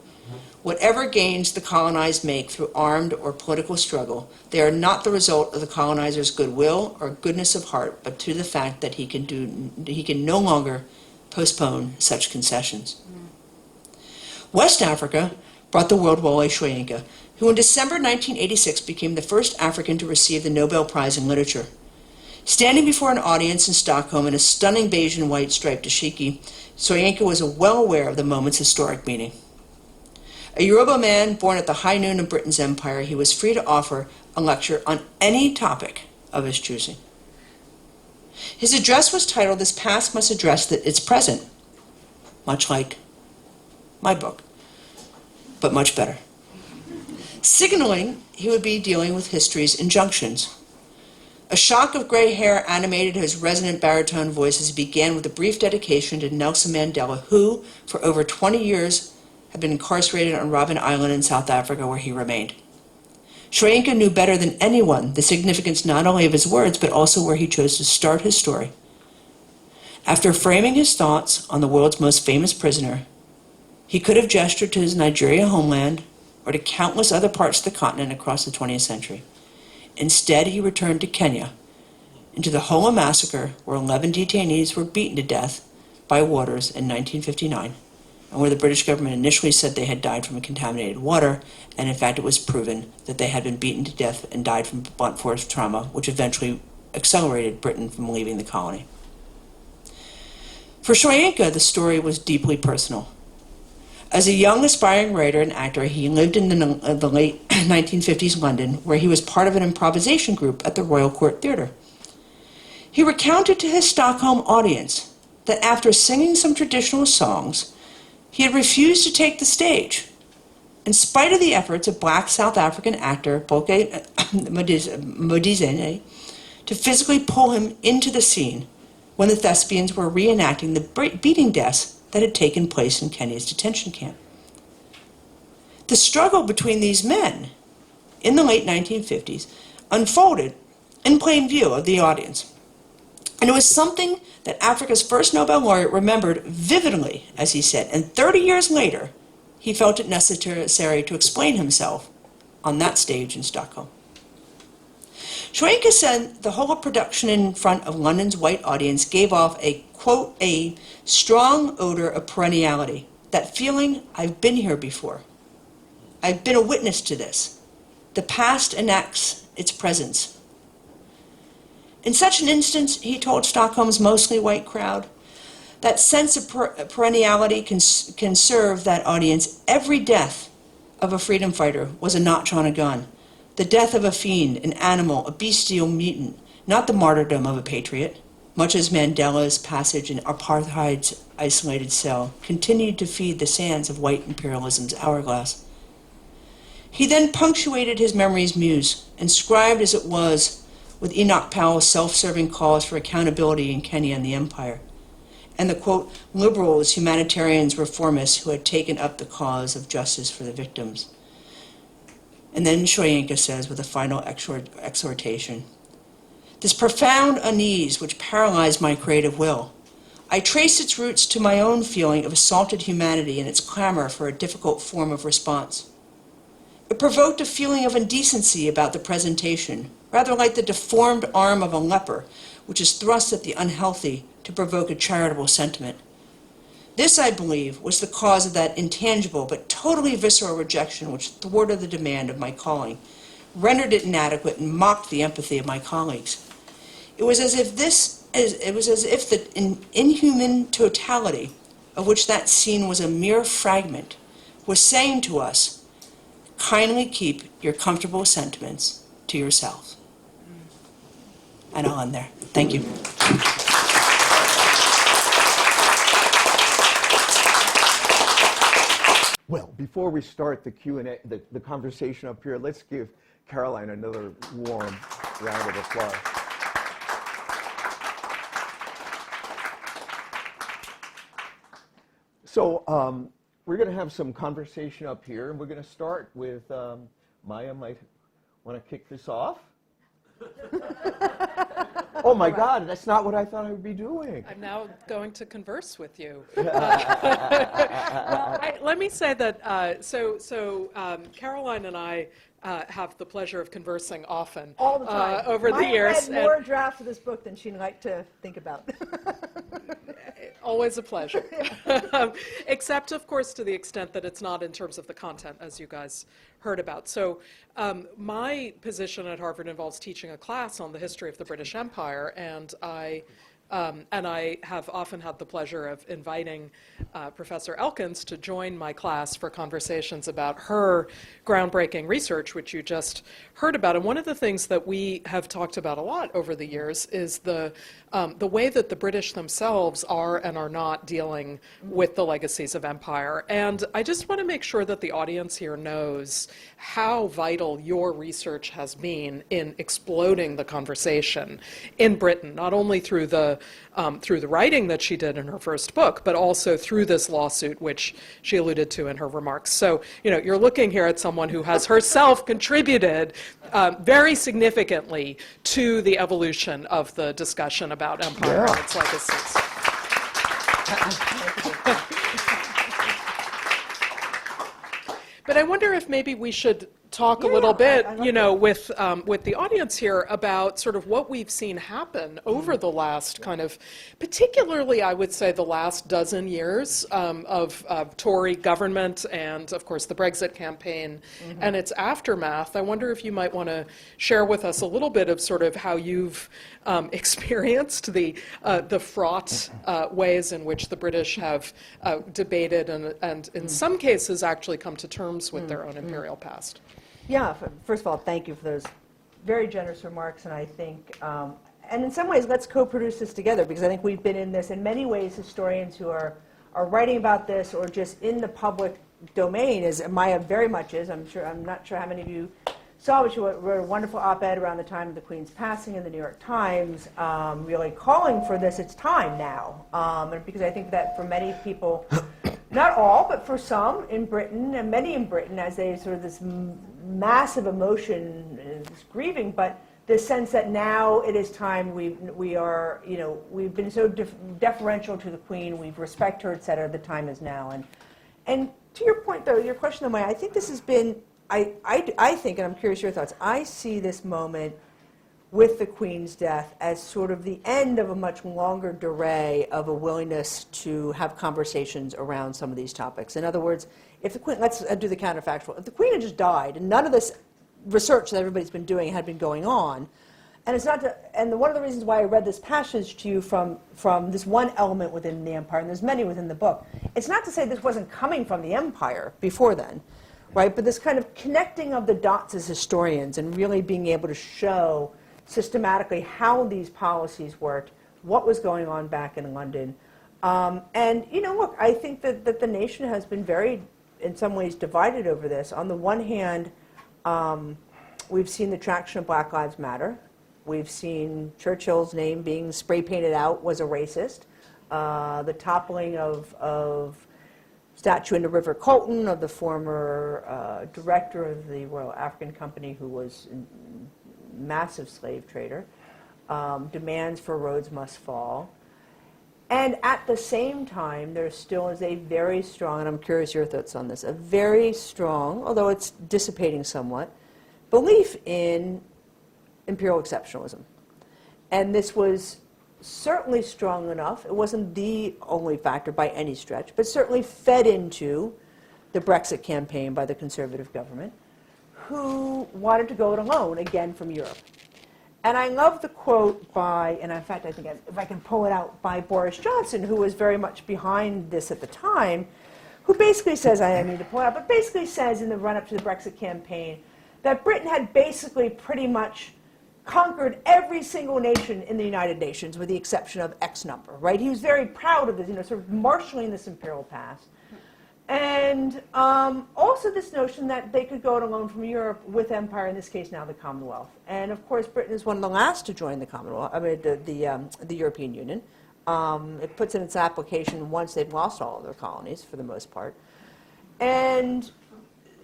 Whatever gains the colonized make through armed or political struggle, they are not the result of the colonizer's goodwill or goodness of heart, but to the fact that he can no longer postpone such concessions. West Africa brought the world Wole Soyinka, who in December 1986 became the first African to receive the Nobel Prize in Literature. Standing before an audience in Stockholm in a stunning beige and white striped dashiki, Soyinka was well aware of the moment's historic meaning. A Yoruba man born at the high noon of Britain's empire, he was free to offer a lecture on any topic of his choosing. His address was titled, "This Past Must Address Its Present," much like my book, but much better. Signaling he would be dealing with history's injunctions. A shock of gray hair animated his resonant baritone voice as he began with a brief dedication to Nelson Mandela, who, for over 20 years, had been incarcerated on Robben Island in South Africa, where he remained. Soyinka knew better than anyone the significance not only of his words, but also where he chose to start his story. After framing his thoughts on the world's most famous prisoner, he could have gestured to his Nigeria homeland or to countless other parts of the continent across the 20th century. Instead, he returned to Kenya, into the Hola massacre, where 11 detainees were beaten to death by warders in 1959, and where the British government initially said they had died from contaminated water, and in fact it was proven that they had been beaten to death and died from blunt force trauma, which eventually accelerated Britain from leaving the colony. For Soyinka, the story was deeply personal. As a young aspiring writer and actor, he lived in the late 1950s London, where he was part of an improvisation group at the Royal Court Theatre. He recounted to his Stockholm audience that after singing some traditional songs, he had refused to take the stage, in spite of the efforts of black South African actor Boke Modise to physically pull him into the scene when the thespians were reenacting the beating deaths that had taken place in Kenya's detention camp. The struggle between these men in the late 1950s unfolded in plain view of the audience. And it was something that Africa's first Nobel laureate remembered vividly, as he said, and 30 years later, he felt it necessary to explain himself on that stage in Stockholm. Soyinka said the whole production in front of London's white audience gave off a, quote, "a strong odor of perenniality, that feeling, I've been here before. I've been a witness to this. The past enacts its presence." In such an instance, he told Stockholm's mostly white crowd, that sense of perenniality can serve that audience. Every death of a freedom fighter was a notch on a gun. The death of a fiend, an animal, a bestial mutant, not the martyrdom of a patriot, much as Mandela's passage in apartheid's isolated cell continued to feed the sands of white imperialism's hourglass. He then punctuated his memory's muse, inscribed as it was with Enoch Powell's self-serving calls for accountability in Kenya and the empire, and the, quote, liberals, humanitarians, reformists who had taken up the cause of justice for the victims. And then Soyinka says, with a final exhortation, "This profound unease which paralyzed my creative will, I trace its roots to my own feeling of assaulted humanity and its clamor for a difficult form of response. It provoked a feeling of indecency about the presentation, rather like the deformed arm of a leper, which is thrust at the unhealthy to provoke a charitable sentiment. This, I believe, was the cause of that intangible but totally visceral rejection which thwarted the demand of my calling, rendered it inadequate, and mocked the empathy of my colleagues. It was as if the inhuman totality of which that scene was a mere fragment was saying to us, kindly keep your comfortable sentiments to yourselves." And I'll end there. Thank you. Well, before we start the Q&A, the conversation up here, let's give Caroline another warm round of applause. So we're going to have some conversation up here, and we're going to start with Maya. Might want to kick this off. Oh my God, that's not what I thought I would be doing. I'm now going to converse with you. Well, let me say that, Caroline and I have the pleasure of conversing often. All the time. Over the years. I read more drafts of this book than she'd like to think about. Always a pleasure. Except, of course, to the extent that it's not in terms of the content, as you guys heard about. So my position at Harvard involves teaching a class on the history of the British Empire, and I And I have often had the pleasure of inviting Professor Elkins to join my class for conversations about her groundbreaking research, which you just heard about. And one of the things that we have talked about a lot over the years is the way that the British themselves are and are not dealing with the legacies of empire. And I just want to make sure that the audience here knows how vital your research has been in exploding the conversation in Britain, not only through the writing that she did in her first book, but also through this lawsuit, which she alluded to in her remarks. So, you're looking here at someone who has herself contributed very significantly to the evolution of the discussion about empire and its legacies. But I wonder if maybe we should talk a little bit, with the audience here about sort of what we've seen happen over the last kind of, particularly I would say the last dozen years of Tory government and of course the Brexit campaign and its aftermath. I wonder if you might want to share with us a little bit of sort of how you've experienced the fraught ways in which the British have debated and in some cases actually come to terms with their own imperial past. Yeah, first of all, thank you for those very generous remarks, and I think, and in some ways, let's co-produce this together, because I think we've been in this, in many ways, historians who are writing about this or just in the public domain, as Maya very much is. I'm not sure how many of you saw, but she wrote a wonderful op-ed around the time of the Queen's passing in the New York Times, really calling for this, it's time now, and because I think that for many people, not all, but for some in Britain, and many in Britain, as they sort of this massive emotion, this grieving, but the sense that now it is time, we are, we've been so deferential to the Queen, we respect her, et cetera, the time is now. And to your point, though, your question, though, Maya, I think this has been, I think, and I'm curious your thoughts, I see this moment with the Queen's death as sort of the end of a much longer durée of a willingness to have conversations around some of these topics. In other words, if the Queen, let's do the counterfactual, if the Queen had just died and none of this research that everybody's been doing had been going on, and it's not, and one of the reasons why I read this passage to you from this one element within the empire, and there's many within the book, it's not to say this wasn't coming from the empire before then, right? But this kind of connecting of the dots as historians and really being able to show systematically how these policies worked, what was going on back in London. And, look, I think that the nation has been very, in some ways, divided over this. On the one hand, we've seen the traction of Black Lives Matter. We've seen Churchill's name being spray painted out was a racist. The toppling of statue in the River Colton of the former director of the Royal African Company, who was massive slave trader, demands for Rhodes must fall. And at the same time, there still is a very strong, and I'm curious your thoughts on this, a very strong, although it's dissipating somewhat, belief in imperial exceptionalism. And this was certainly strong enough, it wasn't the only factor by any stretch, but certainly fed into the Brexit campaign by the Conservative government, who wanted to go it alone, again, from Europe. And I love the quote by, and in fact, I think if I can pull it out, by Boris Johnson, who was very much behind this at the time, who basically says, I need to pull it out, but basically says in the run-up to the Brexit campaign that Britain had basically pretty much conquered every single nation in the United Nations with the exception of X number, right? He was very proud of this, sort of marshaling this imperial past. And also this notion that they could go it alone from Europe with empire, in this case now the Commonwealth. And of course, Britain is one of the last to join the Commonwealth, the European Union. It puts in its application once they've lost all of their colonies, for the most part. And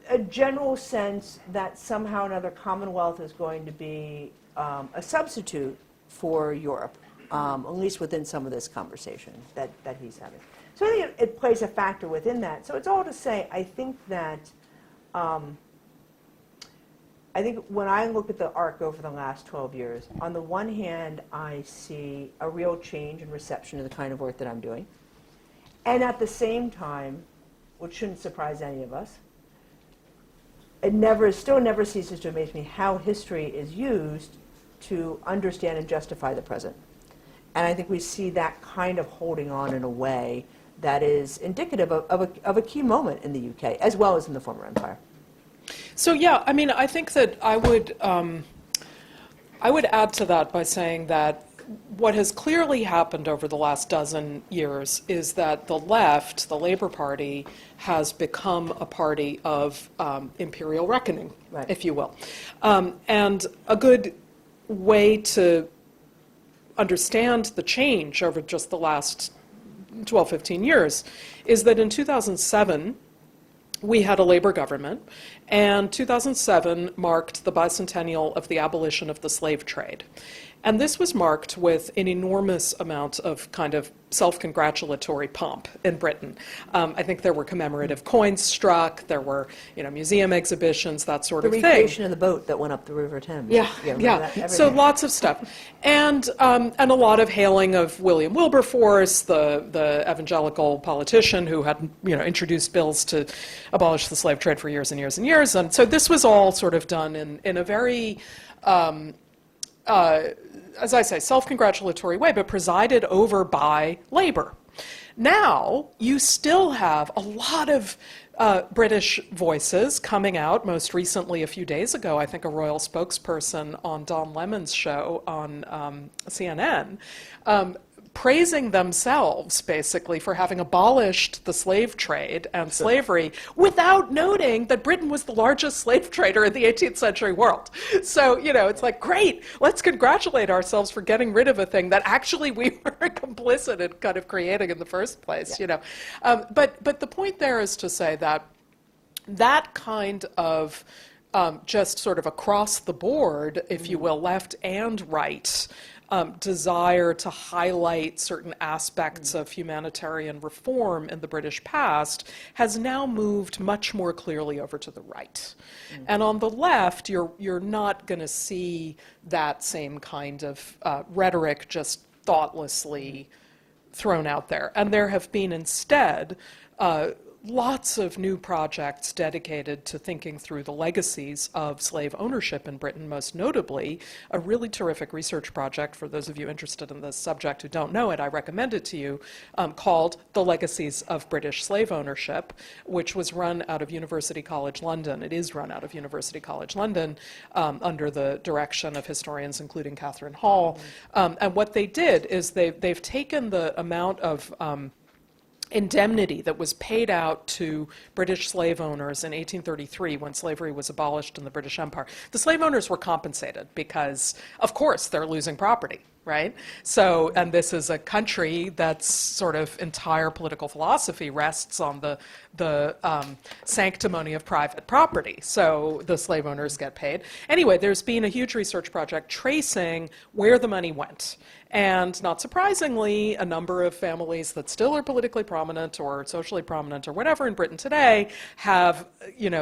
a general sense that somehow or another Commonwealth is going to be a substitute for Europe, at least within some of this conversation that he's having. So I think it plays a factor within that. So it's all to say, I think that, I think when I look at the arc over the last 12 years, on the one hand, I see a real change in reception of the kind of work that I'm doing. And at the same time, which shouldn't surprise any of us, it still never ceases to amaze me how history is used to understand and justify the present. And I think we see that kind of holding on in a way that is indicative of a key moment in the UK, as well as in the former empire. So yeah, I mean, I think that I would add to that by saying that what has clearly happened over the last dozen years is that the left, the Labour Party, has become a party of imperial reckoning, Right. if you will. And a good way to understand the change over just the last 12, 15 years is that in 2007, we had a Labour government, and 2007 marked the bicentennial of the abolition of the slave trade. And this was marked with an enormous amount of kind of self-congratulatory pomp in Britain. I think there were commemorative coins struck, there were, museum exhibitions, that sort The of thing. recreation of the boat that went up the River Thames. Yeah. That? So lots of stuff, and a lot of hailing of William Wilberforce, the evangelical politician who had introduced bills to abolish the slave trade for years and years and years. And so this was all sort of done in a very as I say, self-congratulatory way, but presided over by Labour. Now, you still have a lot of British voices coming out. Most recently, a few days ago, I think a royal spokesperson on Don Lemon's show on CNN, praising themselves, basically, for having abolished the slave trade and slavery without noting that Britain was the largest slave trader in the 18th century world. So, it's like, great, let's congratulate ourselves for getting rid of a thing that actually we were complicit in kind of creating in the first place, But the point there is to say that that kind of just sort of across the board, if you will, left and right, desire to highlight certain aspects of humanitarian reform in the British past has now moved much more clearly over to the right. And on the left, you're not going to see that same kind of rhetoric just thoughtlessly thrown out there. And there have been instead lots of new projects dedicated to thinking through the legacies of slave ownership in Britain, most notably a really terrific research project, for those of you interested in this subject who don't know it, I recommend it to you, called The Legacies of British Slave Ownership, which was run out of University College London. It is run out of University College London under the direction of historians including Catherine Hall. And what they did is they've taken the amount of indemnity that was paid out to British slave owners in 1833 when slavery was abolished in the British Empire. The slave owners were compensated because, of course, they're losing property, right? So, and this is a country that's sort of entire political philosophy rests on the sanctimony of private property. So the slave owners get paid. Anyway, there's been a huge research project tracing where the money went. And not surprisingly, a number of families that still are politically prominent or socially prominent or whatever in Britain today have,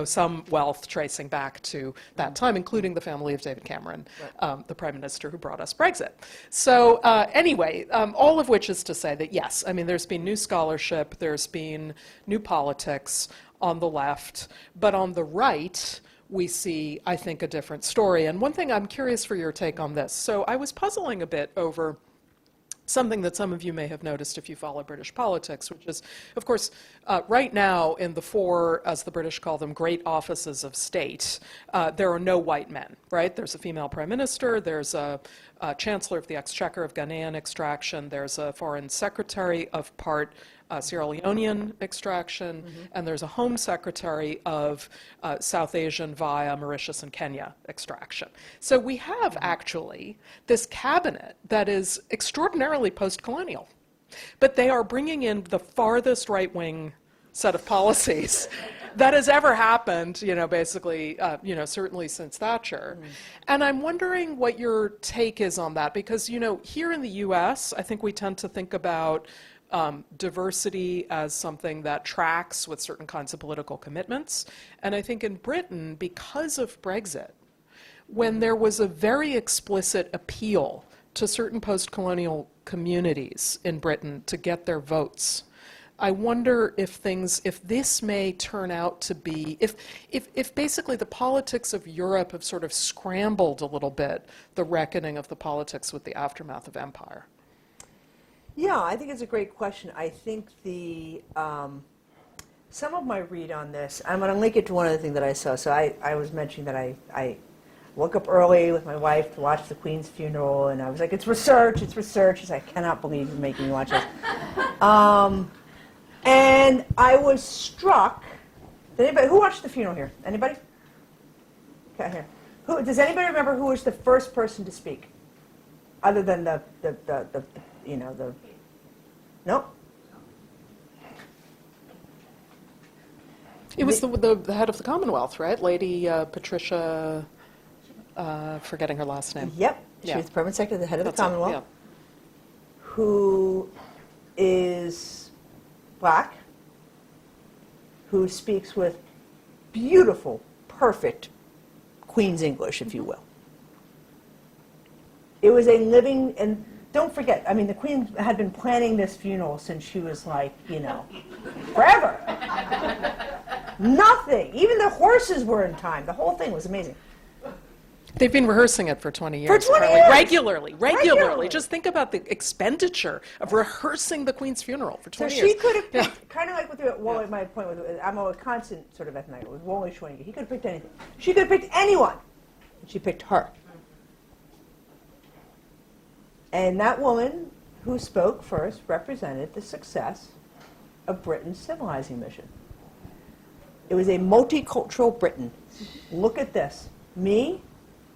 some wealth tracing back to that time, including the family of David Cameron, the Prime Minister who brought us Brexit. So anyway, all of which is to say that, yes, I mean, there's been new scholarship, there's been new politics on the left, but on the right, we see, I think, a different story. And one thing I'm curious for your take on this. So I was puzzling a bit over something that some of you may have noticed if you follow British politics, which is, of course, right now in the four, as the British call them, great offices of state, there are no white men, right? There's a female prime minister, there's a chancellor of the exchequer of Ghanaian extraction, there's a foreign secretary of part Sierra Leonean extraction, and there's a home secretary of South Asian via Mauritius and Kenya extraction. So we have actually this cabinet that is extraordinarily post-colonial, but they are bringing in the farthest right-wing set of policies that has ever happened, basically, certainly since Thatcher. And I'm wondering what your take is on that, because, here in the US, I think we tend to think about diversity as something that tracks with certain kinds of political commitments. And I think in Britain, because of Brexit, when there was a very explicit appeal to certain post-colonial communities in Britain to get their votes, I wonder if this may turn out to be, if basically the politics of Europe have sort of scrambled a little bit the reckoning of the politics with the aftermath of empire. Yeah, I think it's a great question. I think some of my read on this, I'm going to link it to one of the things that I saw. So I was mentioning that I woke up early with my wife to watch the Queen's funeral, and I was like, it's research, it's research. She's like, I cannot believe you're making me watch this. And I was struck. Who watched the funeral here? Anybody? Okay, here. Does anybody remember who was the first person to speak? Other than the no? It was the head of the Commonwealth, right? Lady Patricia, forgetting her last name. Yep. She Yeah. was the permanent secretary, the head of the That's it, Commonwealth, yeah. who is black, who speaks with beautiful, perfect Queen's English, if you will. It was a living, and don't forget, I mean, the Queen had been planning this funeral since she was like, forever. Nothing. Even the horses were in time. The whole thing was amazing. They've been rehearsing it for 20 years. For 20 apparently. years. Regularly. Just think about the expenditure of rehearsing the Queen's funeral for 20 So years. she could have picked, kind of like with my point was, I'm a constant sort of ethnic, with Wally Schwing. He could have picked anything. She could have picked anyone. And she picked her. And that woman who spoke first represented the success of Britain's civilizing mission. It was a multicultural Britain. Look at this. Me,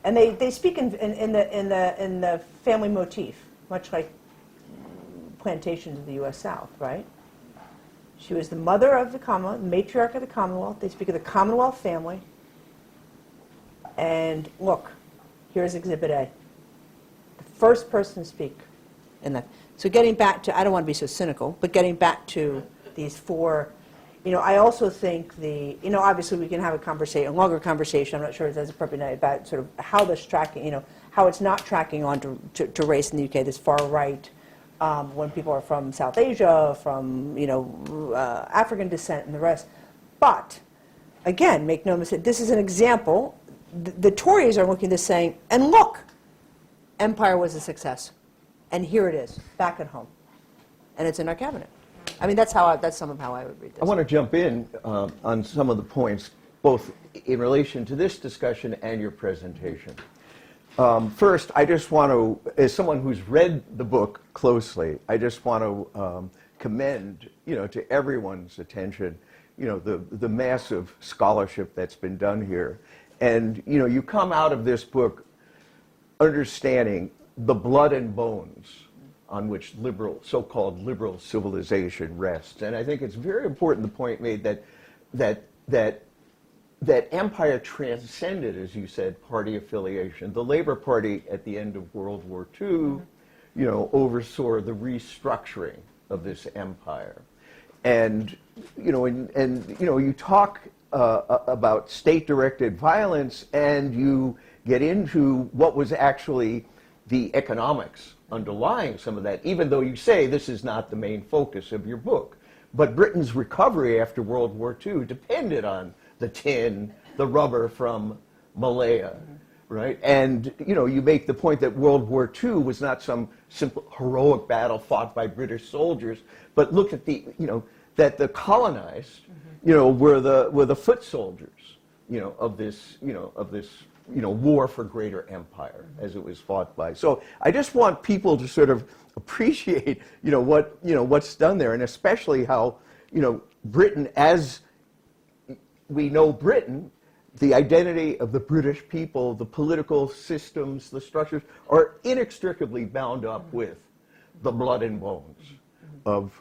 and they speak in the family motif, much like plantations of the U.S. South, right? She was the mother of the Commonwealth, matriarch of the Commonwealth. They speak of the Commonwealth family. And look, here's Exhibit A. The first person to speak in that. So getting back to, I don't want to be so cynical, but getting back to these four, I also think obviously we can have a longer conversation, I'm not sure if that's appropriate, about sort of how this tracking, how it's not tracking on to race in the UK, this far right, when people are from South Asia, from, African descent and the rest. But, again, make no mistake, this is an example. The Tories are looking at this saying, and look, empire was a success. And here it is, back at home. And it's in our cabinet. I mean, that's some of how I would read this. I want to jump in on some of the points, both in relation to this discussion and your presentation. First, I just want to, as someone who's read the book closely, I just want to commend, to everyone's attention, the massive scholarship that's been done here. And, you come out of this book understanding the blood and bones on which so-called liberal civilization rests. And I think it's very important, the point made that empire transcended, as you said, party affiliation. The Labour Party at the end of World War II, oversaw the restructuring of this empire. And, you talk about state-directed violence, and you get into what was actually the economics underlying some of that, even though you say this is not the main focus of your book. But Britain's recovery after World War II depended on the tin, the rubber from Malaya, right? And, you make the point that World War II was not some simple heroic battle fought by British soldiers, but look at that the colonized, were the foot soldiers, of this war for greater empire, as it was fought by. So I just want people to sort of appreciate, what's done there, and especially how, Britain, as we know Britain, the identity of the British people, the political systems, the structures, are inextricably bound up with the blood and bones of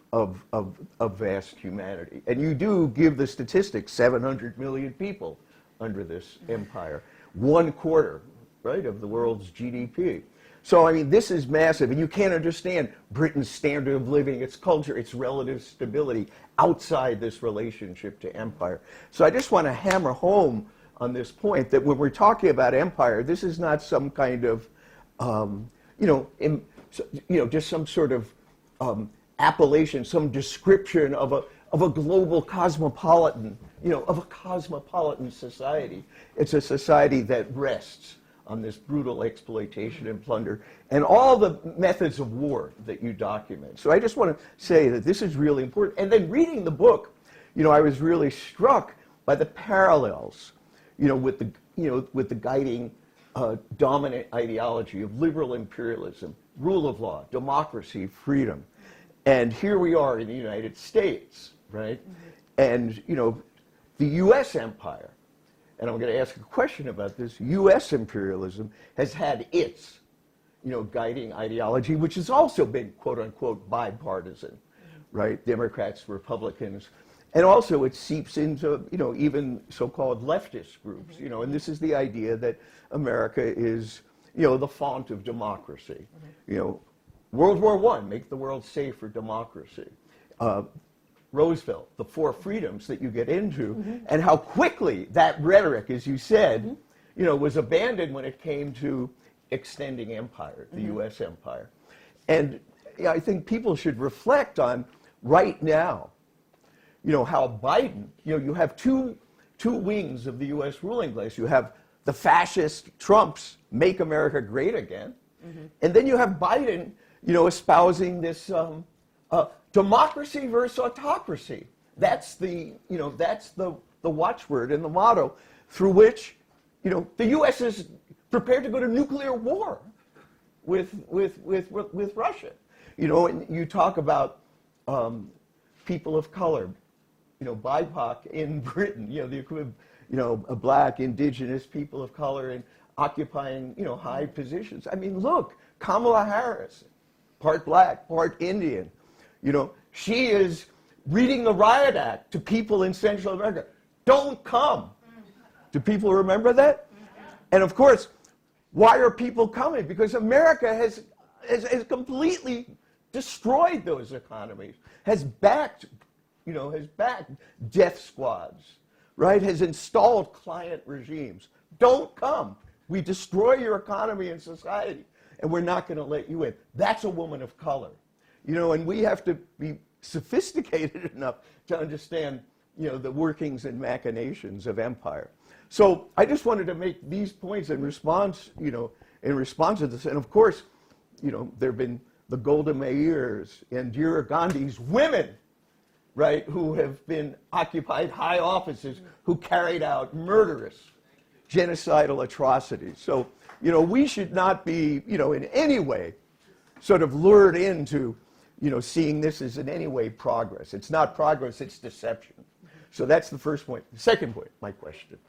vast humanity. And you do give the statistics, 700 million people under this empire. 1/4, right, of the world's GDP. So, I mean, this is massive, and you can't understand Britain's standard of living, its culture, its relative stability outside this relationship to empire. So I just want to hammer home on this point that when we're talking about empire, this is not some kind of, just some sort of appellation, some description of a global cosmopolitan, of a cosmopolitan society. It's a society that rests on this brutal exploitation and plunder, and all the methods of war that you document. So I just want to say that this is really important. And then reading the book, I was really struck by the parallels, with the guiding dominant ideology of liberal imperialism, rule of law, democracy, freedom. And here we are in the United States, right? And, the U.S. empire, and I'm going to ask a question about this, U.S. imperialism has had its, guiding ideology, which has also been, quote unquote, bipartisan, right? Democrats, Republicans. And also it seeps into, even so-called leftist groups, and this is the idea that America is, the font of democracy. World War I, make the world safe for democracy. Roosevelt, the four freedoms that you get into, and how quickly that rhetoric, as you said, was abandoned when it came to extending empire, the U.S. empire. And I think people should reflect on right now, how Biden, you have two wings of the U.S. ruling class. You have the fascist Trump's Make America Great Again, and then you have Biden, espousing this democracy versus autocracy. That's the watchword and the motto through which, the U.S. is prepared to go to nuclear war with Russia. And you talk about people of color, BIPOC in Britain, the equivalent, black, indigenous people of color and occupying, high positions. I mean, look, Kamala Harris, part black, part Indian. She is reading the Riot Act to people in Central America. Don't come. Do people remember that? And of course, why are people coming? Because America has completely destroyed those economies, has backed death squads, right? Has installed client regimes. Don't come. We destroy your economy and society, and we're not going to let you in. That's a woman of color. And we have to be sophisticated enough to understand, the workings and machinations of empire. So I just wanted to make these points in response, to this. And of course, there have been the Golda Meirs and Indira Gandhi's women, right, who have been occupied high offices, who carried out murderous, genocidal atrocities. So, we should not be, in any way sort of lured into, seeing this as in any way progress. It's not progress, it's deception. So that's the first point. The second point, my question,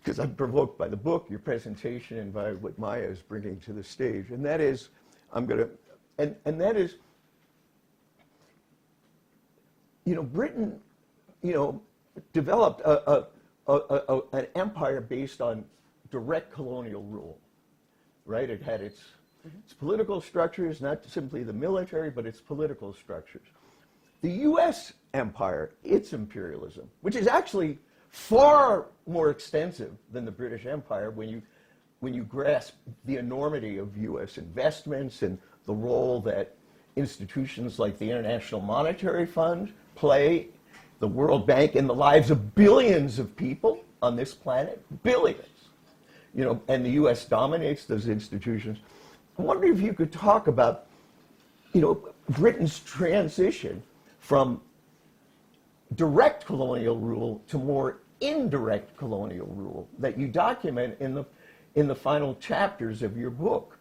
because I'm provoked by the book, your presentation, and by what Maya is bringing to the stage, and that is, that is, Britain, developed an empire based on direct colonial rule, right? It had its political structures, not simply the military, but its political structures. The U.S. empire, its imperialism, which is actually far more extensive than the British Empire when you grasp the enormity of U.S. investments and the role that institutions like the International Monetary Fund play, the World Bank, in the lives of billions of people on this planet, billions. And the U.S. dominates those institutions. I wonder if you could talk about, Britain's transition from direct colonial rule to more indirect colonial rule that you document in the final chapters of your book.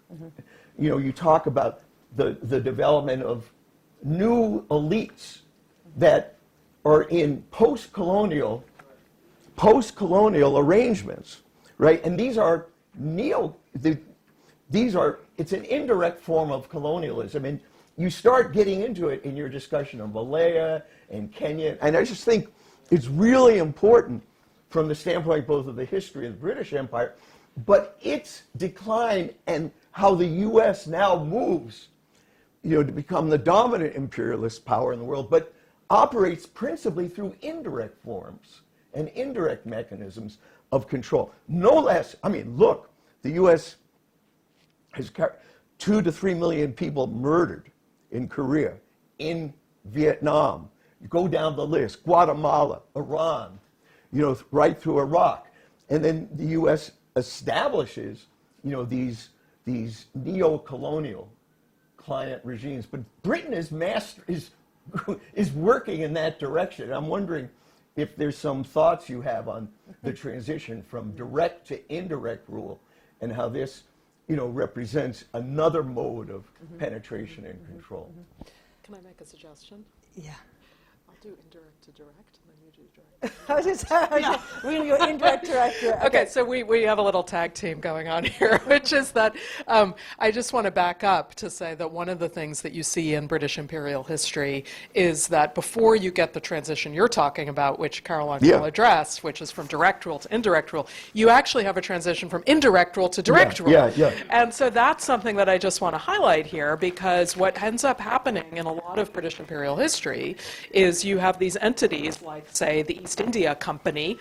You talk about the development of new elites that are in post-colonial arrangements, right? And these are it's an indirect form of colonialism. And you start getting into it in your discussion of Malaya and Kenya. And I just think it's really important from the standpoint both of the history of the British Empire, but its decline and how the U.S. now moves, to become the dominant imperialist power in the world, but operates principally through indirect forms and indirect mechanisms of control. No less, look, the U.S. has 2 to 3 million people murdered in Korea, in Vietnam. You go down the list, Guatemala, Iran, right through Iraq. And then the U.S. establishes, these neo-colonial client regimes. But Britain is working in that direction. And I'm wondering if there's some thoughts you have on the transition from direct to indirect rule and how this, represents another mode of penetration and control. Can I make a suggestion? Yeah. I'll do indirect to direct, and then you do direct. I was just, we're going to go indirect, direct. Okay, so we have a little tag team going on here, which is that I just want to back up to say that one of the things that you see in British imperial history is that before you get the transition you're talking about, which Caroline will address, which is from direct rule to indirect rule, you actually have a transition from indirect rule to direct rule. And so that's something that I just want to highlight here, because what ends up happening in a lot of British imperial history is you have these entities like, say, the East India Company,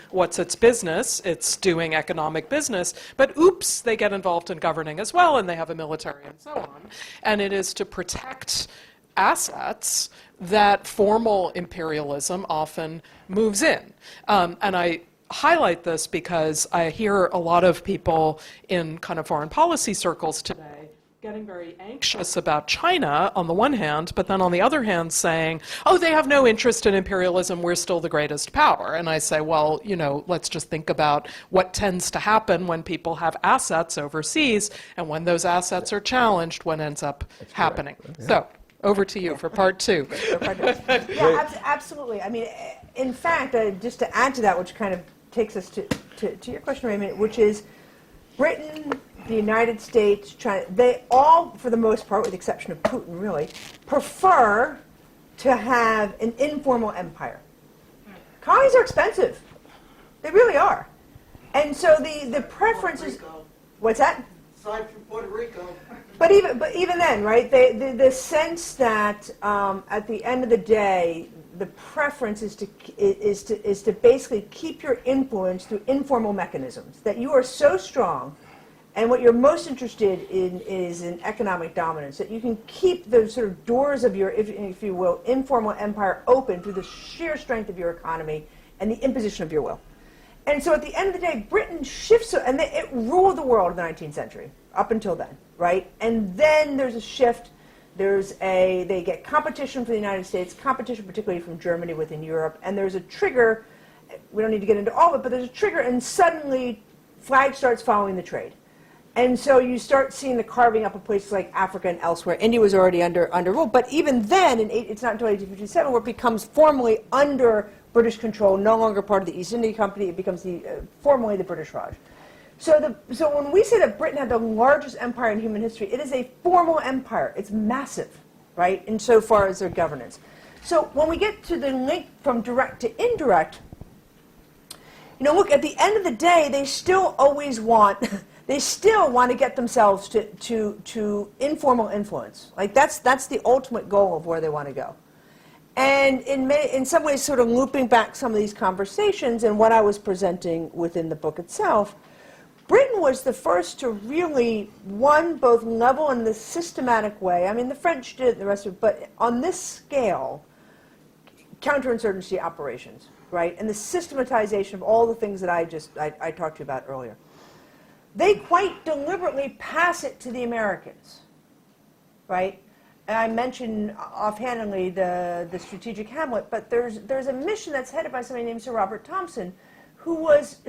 what's its business? It's doing economic business, but oops, they get involved in governing as well, and they have a military and so on. And it is to protect assets that formal imperialism often moves in. And I highlight this because I hear a lot of people in kind of foreign policy circles today getting very anxious about China on the one hand, but then on the other hand saying, oh, they have no interest in imperialism, we're still the greatest power. And I say, well, let's just think about what tends to happen when people have assets overseas, and when those assets are challenged, what ends up happening. Yeah. So, over to you for part two. Yeah, absolutely. I mean, in fact, just to add to that, which kind of takes us to your question, Raymond, which is Britain, the United States, China, they all, for the most part, with the exception of Putin, really, prefer to have an informal empire. Colonies are expensive. They really are. And so the preference is... What's that? Aside from Puerto Rico. But even then, right, the sense that at the end of the day, the preference is to basically keep your influence through informal mechanisms, that you are so strong, and what you're most interested in is in economic dominance, that you can keep the sort of doors of your, if you will, informal empire open through the sheer strength of your economy and the imposition of your will. And so at the end of the day, Britain shifts, and it ruled the world in the 19th century, up until then, right? And then there's a shift. They get competition from the United States, competition particularly from Germany within Europe, and there's a trigger. We don't need to get into all of it, but there's a trigger, and suddenly flag starts following the trade. And so you start seeing the carving up of places like Africa and elsewhere. India was already under rule, but even then, it's not until 1857 where it becomes formally under British control, no longer part of the East India Company. It becomes formally the British Raj. So when we say that Britain had the largest empire in human history, it is a formal empire. It's massive, right, insofar as their governance. So when we get to the link from direct to indirect, look, at the end of the day, they still always want... They still want to get themselves to informal influence. Like that's the ultimate goal of where they want to go. And in some ways, sort of looping back some of these conversations and what I was presenting within the book itself, Britain was the first to really, both level in the systematic way. I mean, the French did it, the rest of it, but on this scale, counterinsurgency operations, right? And the systematization of all the things that I talked to you about earlier. They quite deliberately pass it to the Americans, right? And I mentioned offhandedly the strategic Hamlet, but there's a mission that's headed by somebody named Sir Robert Thompson, who was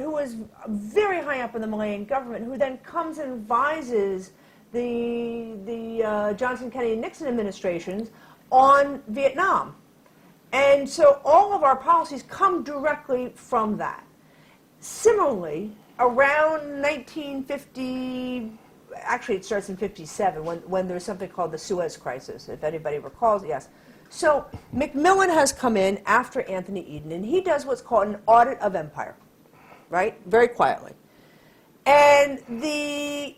very high up in the Malayan government, who then comes and advises the Johnson, Kennedy, and Nixon administrations on Vietnam. And so all of our policies come directly from that. Similarly, around 1950, actually it starts in 57, when there's something called the Suez Crisis, if anybody recalls, yes. So Macmillan has come in after Anthony Eden, and he does what's called an audit of empire, right? Very quietly. And the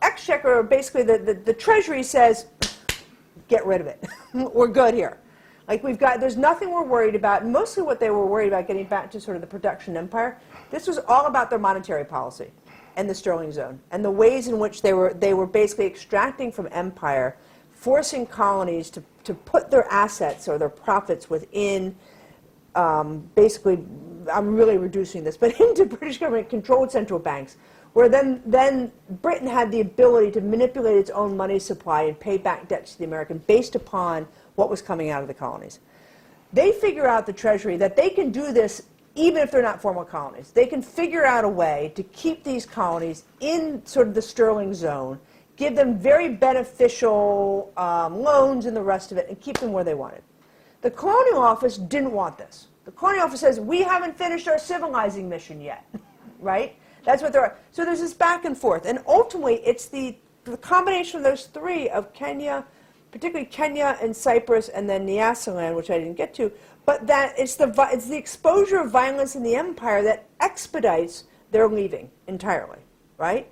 Exchequer, basically the Treasury says, get rid of it. We're good here. Like there's nothing we're worried about. And mostly what they were worried about, getting back to sort of the production empire, this was all about their monetary policy and the sterling zone and the ways in which they were basically extracting from empire, forcing colonies to put their assets or their profits within basically, I'm really reducing this, but into British government-controlled central banks, where then Britain had the ability to manipulate its own money supply and pay back debts to the American based upon what was coming out of the colonies. They figure out, the Treasury, that they can do this even if they're not formal colonies. They can figure out a way to keep these colonies in sort of the sterling zone, give them very beneficial loans and the rest of it, and keep them where they wanted. The Colonial Office didn't want this. The Colonial Office says, we haven't finished our civilizing mission yet, right? That's what they're. So there's this back and forth. And ultimately, it's the combination of those three, of Kenya, particularly Kenya and Cyprus, and then Nyasaland, which I didn't get to, but that it's the exposure of violence in the empire that expedites their leaving entirely, right?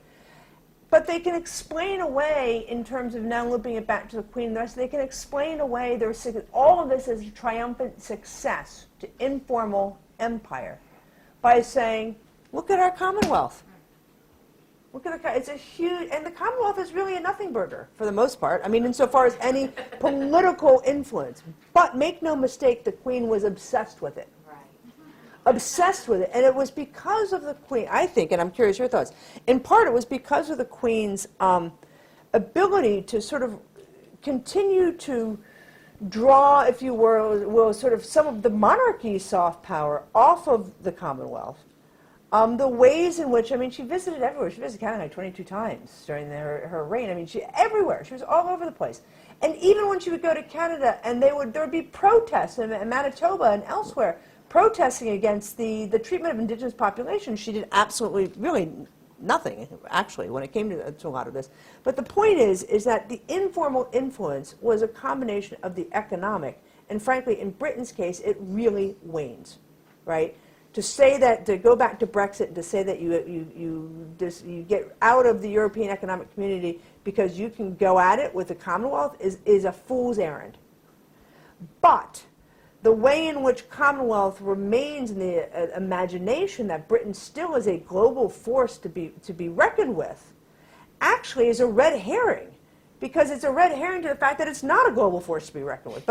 But they can explain away, in terms of now looping it back to the Queen and the rest, they can explain away all of this as a triumphant success to informal empire by saying, look at our Commonwealth. Look at it's a huge, and the Commonwealth is really a nothing burger for the most part. I mean, insofar as any political influence. But make no mistake, the Queen was obsessed with it. Right. Obsessed with it, and it was because of the Queen, I think, and I'm curious your thoughts. In part, it was because of the Queen's ability to sort of continue to draw, if you will, sort of some of the monarchy's soft power off of the Commonwealth. The ways in which, I mean, she visited everywhere. She visited Canada 22 times during her reign. I mean, everywhere. She was all over the place. And even when she would go to Canada, and there would be protests in Manitoba and elsewhere, protesting against the treatment of indigenous populations, she did absolutely, really nothing, actually, when it came to a lot of this. But the point is that the informal influence was a combination of the economic, and frankly, in Britain's case, it really wanes, right? To say that, to go back to Brexit, to say that you get out of the European Economic Community because you can go at it with the Commonwealth is a fool's errand. But the way in which Commonwealth remains in the imagination that Britain still is a global force to be reckoned with actually is a red herring, because it's a red herring to the fact that it's not a global force to be reckoned with.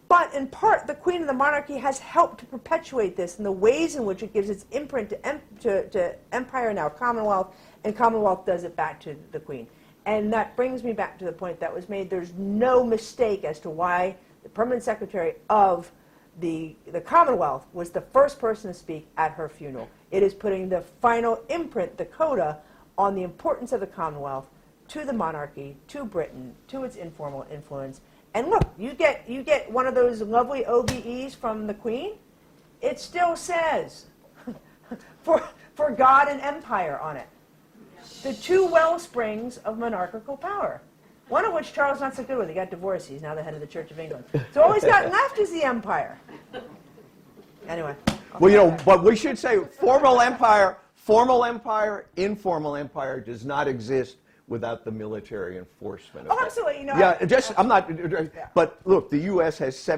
But in part, the Queen and the monarchy has helped to perpetuate this in the ways in which it gives its imprint to empire, now Commonwealth, and Commonwealth does it back to the Queen. And that brings me back to the point that was made. There's no mistake as to why the permanent secretary of the Commonwealth was the first person to speak at her funeral. It is putting the final imprint, the coda, on the importance of the Commonwealth to the monarchy, to Britain, to its informal influence. And look, you get one of those lovely OBEs from the Queen. It still says, for God and empire on it. The two well springs of monarchical power. One of which Charles not so good with. He got divorced. He's now the head of the Church of England. So all he's got left is the empire. Anyway. Well, but we should say formal empire, informal empire does not exist without the military enforcement of Oh, absolutely. I'm not. But look, the U.S. has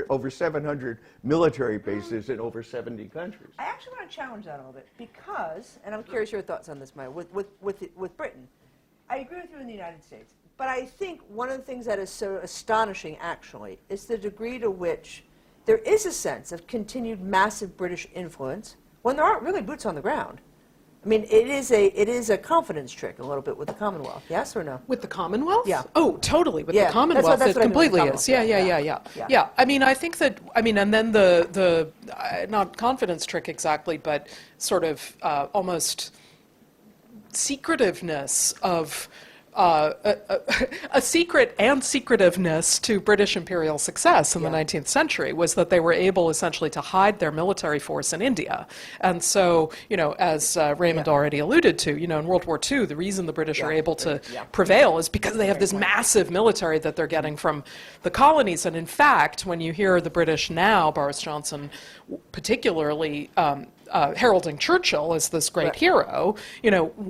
over 700 military bases in over 70 countries. I actually want to challenge that a little bit because, and I'm curious your thoughts on this, Maya, with Britain. I agree with you in the United States, but I think one of the things that is so astonishing, actually, is the degree to which there is a sense of continued massive British influence when there aren't really boots on the ground. I mean, it is a confidence trick a little bit with the Commonwealth, yes or no? With the Commonwealth? Yeah. Oh, totally. With Yeah, the Commonwealth, that's what it I mean with the completely is. Commonwealth. Yeah. I mean, I think that, and then the not confidence trick exactly, but sort of almost secretiveness of, a secret and secretiveness to British imperial success in the 19th century was that they were able essentially to hide their military force in India. And so, as Raymond already alluded to, in World War II, the reason the British are able to prevail is because they have this massive military that they're getting from the colonies. And in fact, when you hear the British now, Boris Johnson particularly, heralding Churchill as this great hero,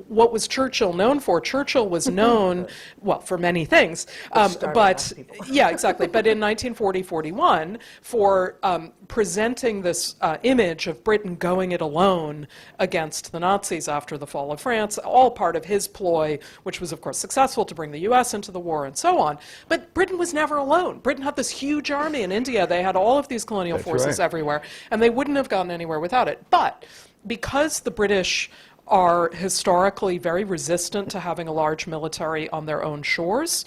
what was Churchill known for? Churchill was known, well, for many things, but exactly. But in 1940-41, for presenting this image of Britain going it alone against the Nazis after the fall of France, all part of his ploy, which was, of course, successful to bring the US into the war and so on. But Britain was never alone. Britain had this huge army in India. They had all of these colonial forces everywhere, and they wouldn't have gotten anywhere without it. But because the British are historically very resistant to having a large military on their own shores,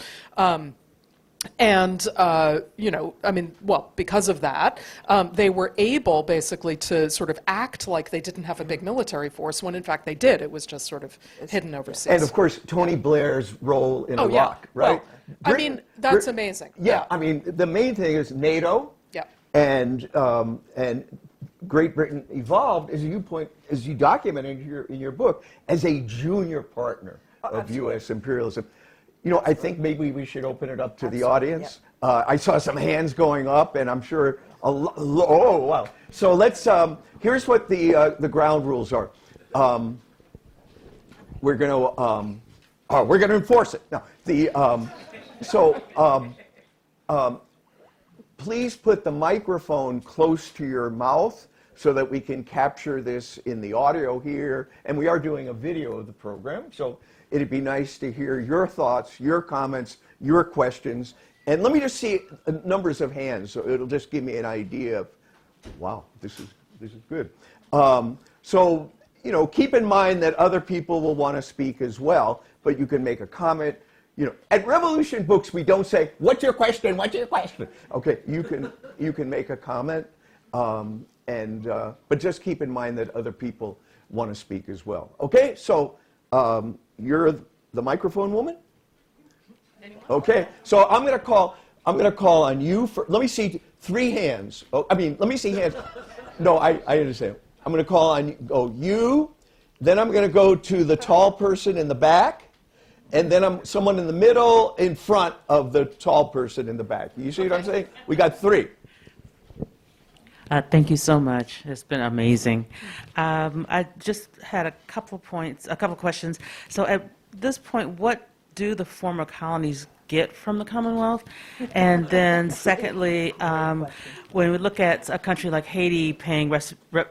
because of that, they were able basically to sort of act like they didn't have a big military force when in fact they did. It was just sort of hidden overseas. And of course, Tony Blair's role in Iraq, right? Well, that's amazing. Yeah, I mean, the main thing is NATO and Great Britain evolved, as you document in your book, as a junior partner of U.S. imperialism. You know, I think maybe we should open it up to the audience. I saw some hands going up, and I'm sure oh wow. So let's. Here's what the ground rules are. We're going to enforce it. Now please put the microphone close to your mouth so that we can capture this in the audio here. And we are doing a video of the program, so it'd be nice to hear your thoughts, your comments, your questions. And let me just see numbers of hands, so it'll just give me an idea of, wow, this is good. So, you know, keep in mind that other people will want to speak as well, but you can make a comment. You know, at Revolution Books, we don't say, "What's your question? What's your question?" Okay, you can make a comment, but just keep in mind that other people want to speak as well. Okay, so you're the microphone woman. Okay, so I'm going to call on you for. Let me see 3 hands. Oh, I mean, let me see hands. No, I understand. I'm going to call on you. Then I'm going to go to the tall person in the back. And then someone in the middle, in front of the tall person in the back. You see what I'm saying? We got 3. Thank you so much. It's been amazing. I just had a couple questions. So at this point, what do the former colonies get from the Commonwealth? And then secondly, when we look at a country like Haiti paying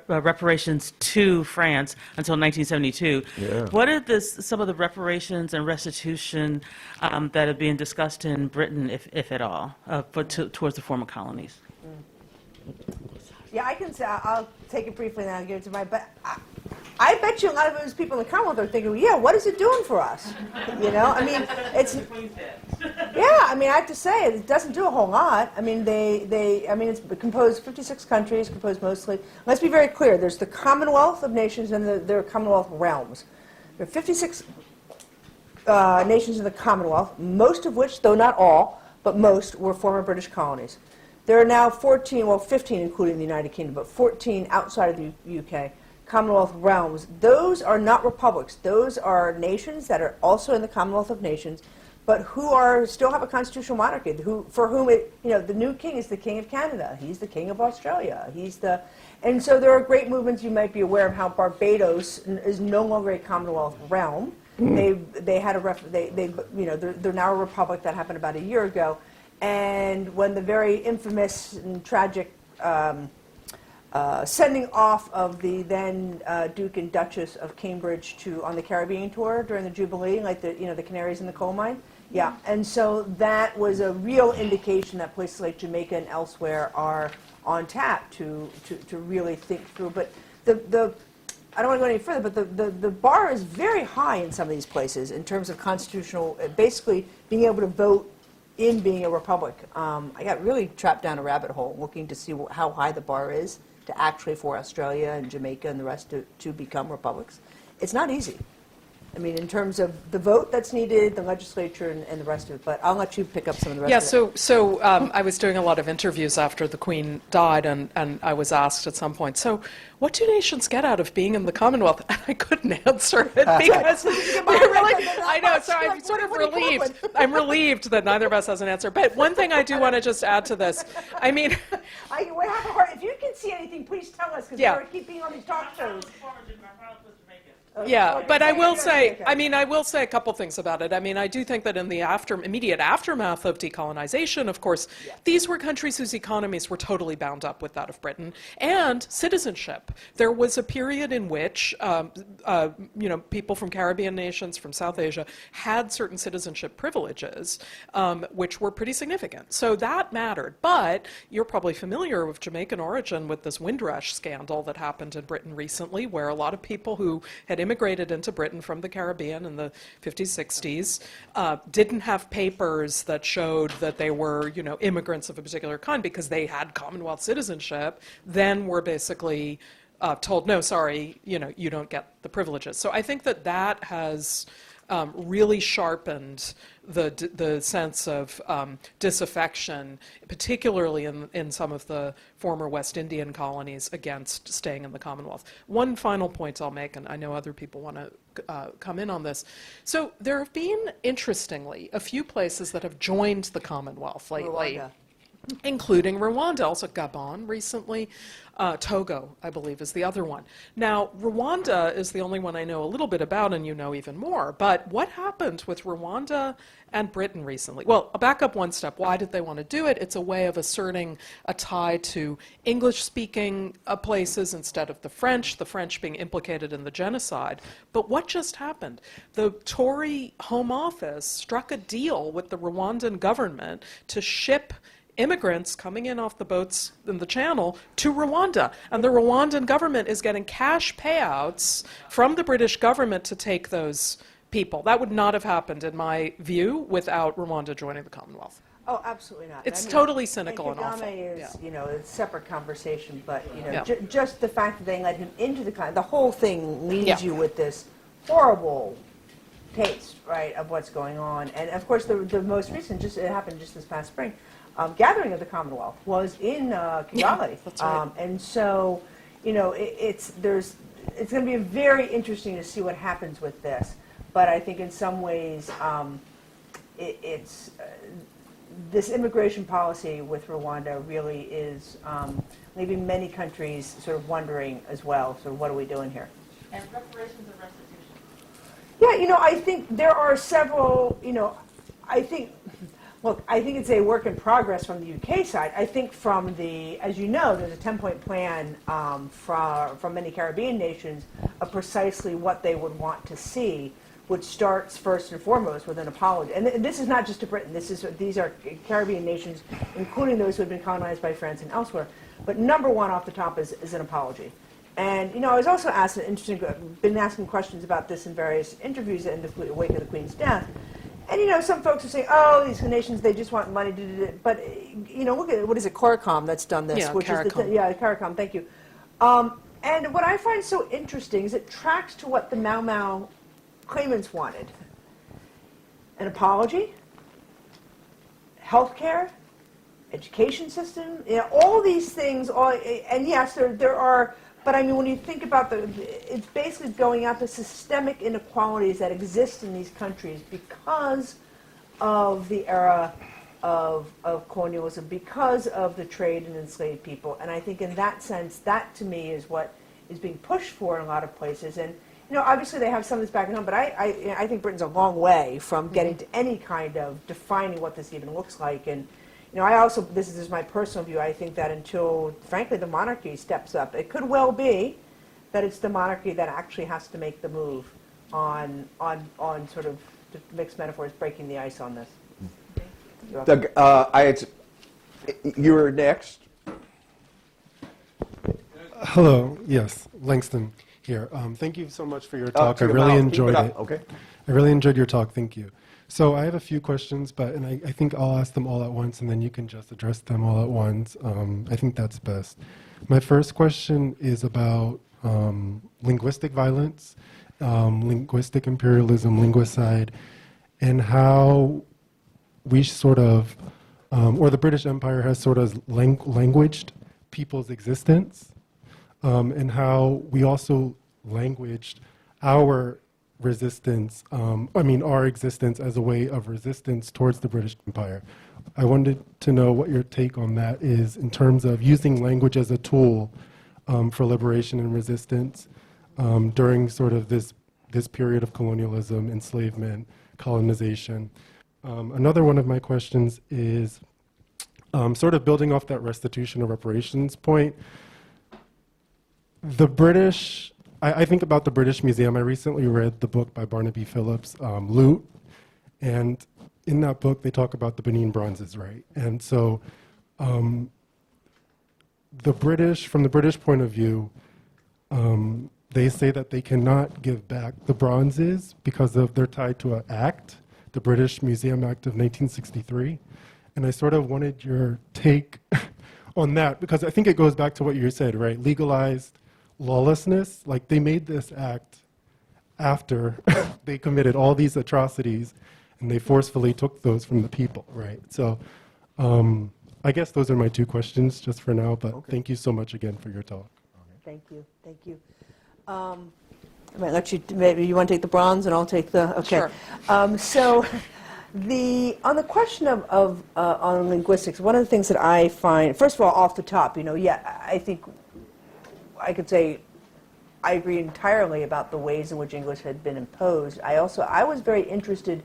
reparations to France until 1972, what are some of the reparations and restitution that are being discussed in Britain, if at all, towards the former colonies? Yeah, I can say, I'll take it briefly and I'll give it to Mike, but I bet you a lot of those people in the Commonwealth are thinking, well, yeah, what is it doing for us? You know, I mean, it's, yeah, I mean, I have to say, it doesn't do a whole lot. I mean, it's composed 56 countries, composed mostly. Let's be very clear, there's the Commonwealth of Nations and there are Commonwealth realms. There are 56 nations in the Commonwealth, most of which, though not all, but most were former British colonies. There are now 14, well, 15 including the United Kingdom, but 14 outside of the UK, Commonwealth realms. Those are not republics. Those are nations that are also in the Commonwealth of Nations, but who still have a constitutional monarchy, for whom the new king is the King of Canada. He's the King of Australia. And so there are great movements. You might be aware of how Barbados is no longer a Commonwealth realm. They're now a republic. That happened about a year ago. And when the very infamous and tragic sending off of the then Duke and Duchess of Cambridge on the Caribbean tour during the Jubilee, like the canaries in the coal mine, and so that was a real indication that places like Jamaica and elsewhere are on tap to really think through. But I don't want to go any further, but the bar is very high in some of these places in terms of constitutional, basically being able to vote in being a republic. I got really trapped down a rabbit hole looking to see how high the bar is to actually for Australia and Jamaica and the rest to become republics. It's not easy. I mean, in terms of the vote that's needed, the legislature, and the rest of it. But I'll let you pick up some of the rest of it. So I was doing a lot of interviews after the Queen died, and I was asked at some point, so what do nations get out of being in the Commonwealth? And I couldn't answer it because I know, so I'm sort of relieved. I'm relieved that neither of us has an answer. But one thing I do want to just add to this, I mean... if you can see anything, please tell us, because we're keeping on these talk shows. Yeah, but I will say, I will say a couple things about it. I mean, I do think that in the immediate aftermath of decolonization, of course, these were countries whose economies were totally bound up with that of Britain, and citizenship. There was a period in which, people from Caribbean nations, from South Asia, had certain citizenship privileges, which were pretty significant. So that mattered. But you're probably familiar with Jamaican origin with this Windrash scandal that happened in Britain recently, where a lot of people who had immigrated into Britain from the Caribbean in the 50s, 60s, didn't have papers that showed that they were, immigrants of a particular kind because they had Commonwealth citizenship, then were basically told, no, sorry, you don't get the privileges. So I think that that has really sharpened the sense of disaffection, particularly in some of the former West Indian colonies, against staying in the Commonwealth. One final point I'll make, and I know other people want to come in on this. So there have been, interestingly, a few places that have joined the Commonwealth lately. Rwanda. Including Rwanda, also Gabon recently. Togo, I believe, is the other one. Now, Rwanda is the only one I know a little bit about, and you know even more. But what happened with Rwanda and Britain recently? Well, I'll back up one step. Why did they want to do it? It's a way of asserting a tie to English-speaking places instead of the French being implicated in the genocide. But what just happened? The Tory Home Office struck a deal with the Rwandan government to ship immigrants coming in off the boats in the Channel to Rwanda. And the Rwandan government is getting cash payouts from the British government to take those people. That would not have happened, in my view, without Rwanda joining the Commonwealth. Oh, absolutely not. It's totally cynical and awful. Kagame is, Yeah. a separate conversation, but, Yeah. just the fact that they let him into the whole thing leaves Yeah. you with this horrible taste, right, of what's going on. And, of course, the most recent, it happened just this past spring, gathering of the Commonwealth was in Kigali. That's right. And so, it's going to be very interesting to see what happens with this. But I think in some ways, this immigration policy with Rwanda really is leaving many countries sort of wondering as well, so what are we doing here? And reparations and restitution. Yeah, I think there are several, I think it's a work in progress from the UK side. I think from as you know, there's a 10-point plan from many Caribbean nations of precisely what they would want to see, which starts first and foremost with an apology. And this is not just to Britain. These are Caribbean nations, including those who have been colonized by France and elsewhere. But number one off the top is an apology. And I was also asked been asking questions about this in various interviews in the wake of the Queen's death. And some folks are saying, "Oh, these nations, they just want money to do it." But look at what is it, CARICOM that's done this, Yeah, which CARICOM. is CARICOM. Thank you. And what I find so interesting is it tracks to what the Mau Mau claimants wanted: an apology, healthcare, education system, all these things. And yes, there are. But I mean, when you think about it's basically going out the systemic inequalities that exist in these countries because of the era of colonialism, because of the trade in enslaved people. And I think in that sense, that to me is what is being pushed for in a lot of places. And obviously they have some of this back at home, but I think Britain's a long way from getting to any kind of defining what this even looks like. And I also, this is my personal view, I think that until, frankly, the monarchy steps up, it could well be that it's the monarchy that actually has to make the move on sort of, to mix metaphors, breaking the ice on this. Doug, you're next. Hello, yes, Langston here. Thank you so much for your talk. I really enjoyed it. Okay. I really enjoyed your talk, thank you. So I have a few questions, and I think I'll ask them all at once, and then you can just address them all at once. I think that's best. My first question is about linguistic violence, linguistic imperialism, linguicide, and how we sort of, or the British Empire has sort of languaged people's existence, and how we also languaged our resistance, our existence as a way of resistance towards the British Empire. I wanted to know what your take on that is in terms of using language as a tool for liberation and resistance during sort of this this period of colonialism, enslavement, colonization. Another one of my questions is sort of building off that restitution or reparations point. The British, I think about the British Museum. I recently read the book by Barnaby Phillips, Loot, and in that book they talk about the Benin bronzes, right? And so the British, from the British point of view, they say that they cannot give back the bronzes because they're tied to an act, the British Museum Act of 1963. And I sort of wanted your take on that, because I think it goes back to what you said, right? Legalized lawlessness. Like, they made this act after they committed all these atrocities, and they forcefully took those from the people, right? So I guess those are my two questions just for now, but thank you so much again for your talk. Thank you. Thank you. I might let you, maybe you want to take the bronze and I'll take the, okay. Sure. So on the question of on linguistics, one of the things that I find, first of all, off the top, I think I could say I agree entirely about the ways in which English had been imposed. I was very interested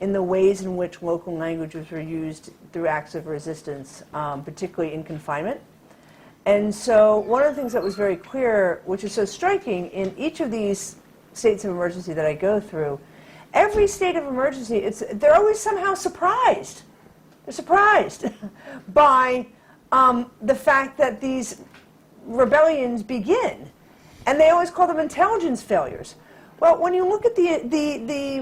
in the ways in which local languages were used through acts of resistance, particularly in confinement. And so one of the things that was very clear, which is so striking, in each of these states of emergency that I go through, every state of emergency, they're always somehow surprised. They're surprised by the fact that these rebellions begin. And they always call them intelligence failures. Well, when you look at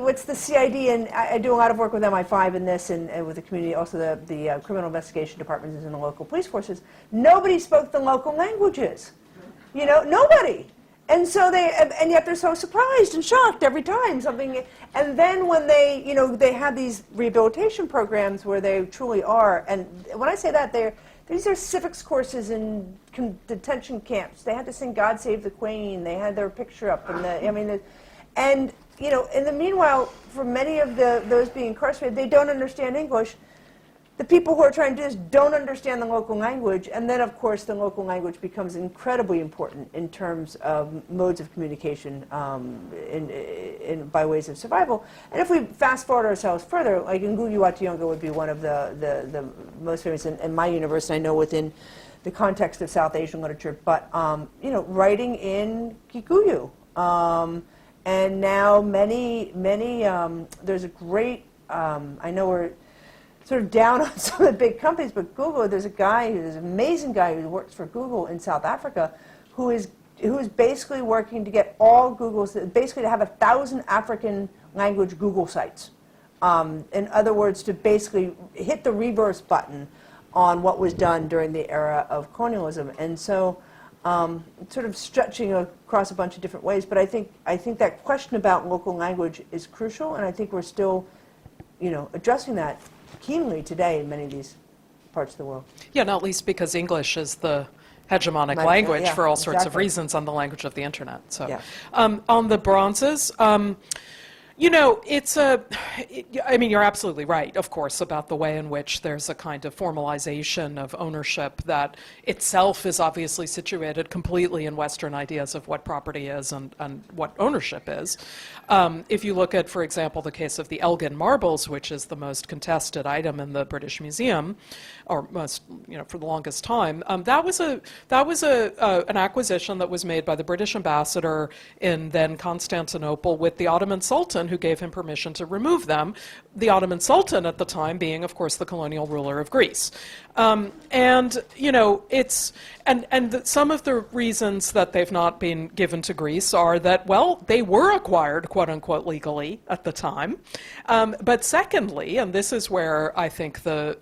what's the CID, and I do a lot of work with MI5 in this, and with the community, also the criminal investigation departments and the local police forces, nobody spoke the local languages. Nobody. And so and yet they're so surprised and shocked every time something. And then when they have these rehabilitation programs where they truly are, and when I say that, these are civics courses in detention camps. They had to sing "God Save the Queen." They had their picture up, and in the meanwhile, for many of those being incarcerated, they don't understand English. The people who are trying to do this don't understand the local language, and then, of course, the local language becomes incredibly important in terms of modes of communication by ways of survival. And if we fast forward ourselves further, like Ngugi wa Thiong'o would be one of the most famous in my universe, and I know within the context of South Asian literature, but writing in Kikuyu. And now many, there's a great, I know we're sort of down on some of the big companies, but Google, there's an amazing guy who works for Google in South Africa who is basically working to get all Google's, basically to have 1,000 African language Google sites. In other words, to basically hit the reverse button on what was done during the era of colonialism. And so sort of stretching across a bunch of different ways, but I think that question about local language is crucial, and I think we're still, addressing that keenly today in many of these parts of the world. Yeah, not least because English is the hegemonic language for all sorts of exactly. reasons on the language of the internet. So, Yeah. on the bronzes, you're absolutely right, of course, about the way in which there's a kind of formalization of ownership that itself is obviously situated completely in Western ideas of what property is and what ownership is. If you look at, for example, the case of the Elgin Marbles, which is the most contested item in the British Museum, or most, for the longest time, that was an acquisition that was made by the British ambassador in then Constantinople with the Ottoman Sultan, who gave him permission to remove them, the Ottoman Sultan at the time being, of course, the colonial ruler of Greece. Some of the reasons that they've not been given to Greece are that, well, they were acquired, quote unquote, legally at the time. But secondly, and this is where I think the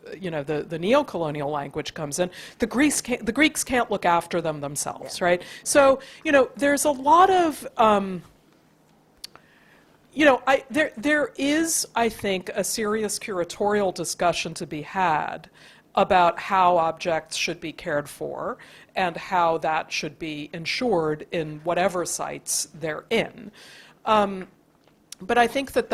neo-colonial language comes in, the Greeks can't look after them themselves, right? So, there's a lot of there is, I think, a serious curatorial discussion to be had about how objects should be cared for and how that should be ensured in whatever sites they're in. But I think that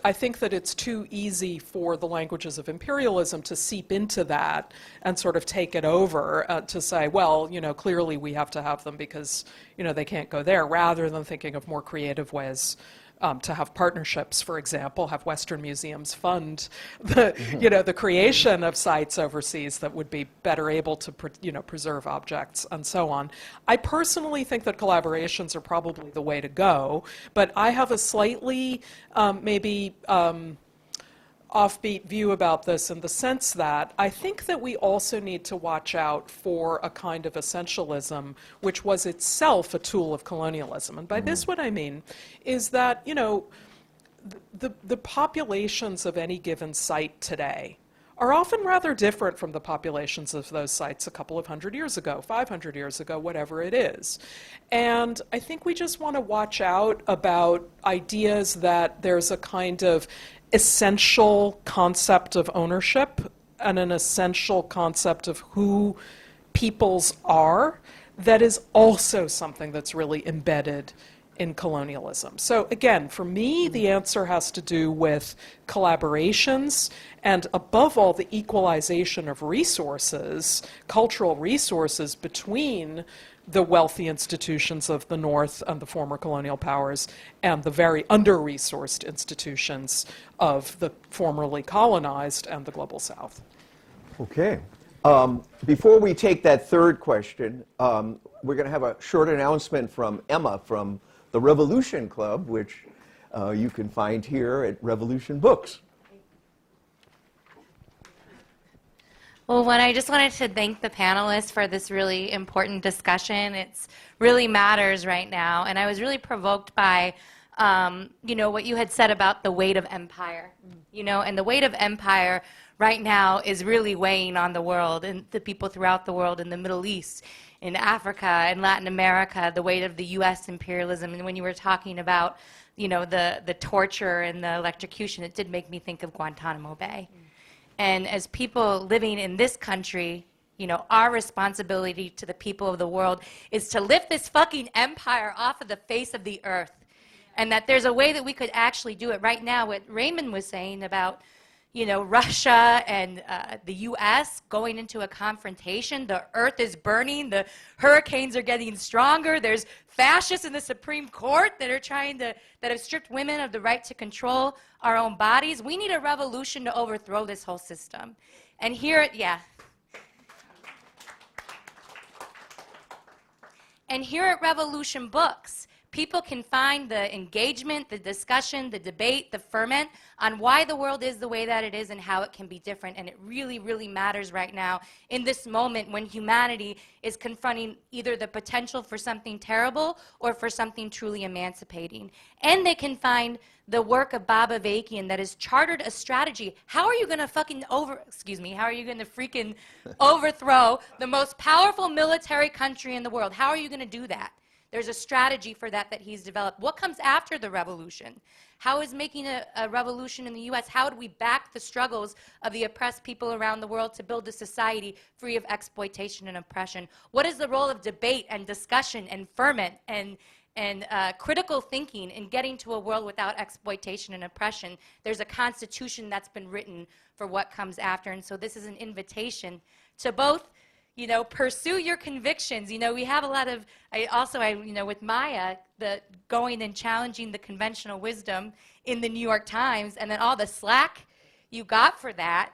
I think that it's too easy for the languages of imperialism to seep into that and sort of take it over, to say, well, clearly we have to have them because, they can't go there, rather than thinking of more creative ways to have partnerships, for example, have Western museums fund the creation of sites overseas that would be better able to preserve objects and so on. I personally think that collaborations are probably the way to go, but I have a slightly maybe offbeat view about this, in the sense that I think that we also need to watch out for a kind of essentialism which was itself a tool of colonialism. And by this what I mean is that, the populations of any given site today are often rather different from the populations of those sites a couple of 100 years ago, 500 years ago, whatever it is. And I think we just want to watch out about ideas that there's a kind of essential concept of ownership and an essential concept of who peoples are that is also something that's really embedded in colonialism. So again, for me, the answer has to do with collaborations and, above all, the equalization of resources, cultural resources, between the wealthy institutions of the North and the former colonial powers and the very under-resourced institutions of the formerly colonized and the global South. Okay. Before we take that third question, we're going to have a short announcement from Emma from the Revolution Club, which you can find here at Revolution Books. Well, I just wanted to thank the panelists for this really important discussion. It really matters right now, and I was really provoked by, what you had said about the weight of empire. And the weight of empire right now is really weighing on the world and the people throughout the world, in the Middle East, in Africa, in Latin America, the weight of the U.S. imperialism. And when you were talking about, the torture and the electrocution, it did make me think of Guantanamo Bay. And as people living in this country, our responsibility to the people of the world is to lift this fucking empire off of the face of the earth. And that there's a way that we could actually do it right now. What Raymond was saying about, Russia and the U.S. going into a confrontation. The earth is burning. The hurricanes are getting stronger. There's fascists in the Supreme Court that have stripped women of the right to control our own bodies. We need a revolution to overthrow this whole system. And here at Revolution Books, people can find the engagement, the discussion, the debate, the ferment on why the world is the way that it is and how it can be different. And it really, really matters right now in this moment when humanity is confronting either the potential for something terrible or for something truly emancipating. And they can find the work of Bob Avakian that has chartered a strategy. How are you going to freaking overthrow the most powerful military country in the world? How are you going to do that? There's a strategy for that he's developed. What comes after the revolution? How is making a revolution in the U.S., how do we back the struggles of the oppressed people around the world to build a society free of exploitation and oppression? What is the role of debate and discussion and ferment and critical thinking in getting to a world without exploitation and oppression? There's a constitution that's been written for what comes after. And so this is an invitation to both pursue your convictions. We have a lot of, with Maya, the going and challenging the conventional wisdom in the New York Times, and then all the slack you got for that.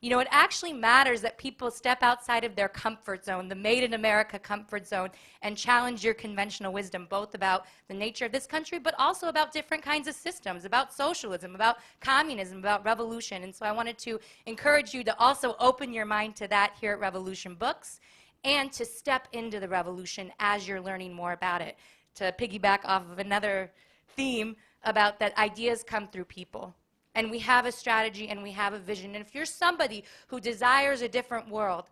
It actually matters that people step outside of their comfort zone, the Made in America comfort zone, and challenge your conventional wisdom, both about the nature of this country, but also about different kinds of systems, about socialism, about communism, about revolution. And so I wanted to encourage you to also open your mind to that here at Revolution Books, and to step into the revolution as you're learning more about it. To piggyback off of another theme about that ideas come through people. And we have a strategy and we have a vision. And if you're somebody who desires a different world,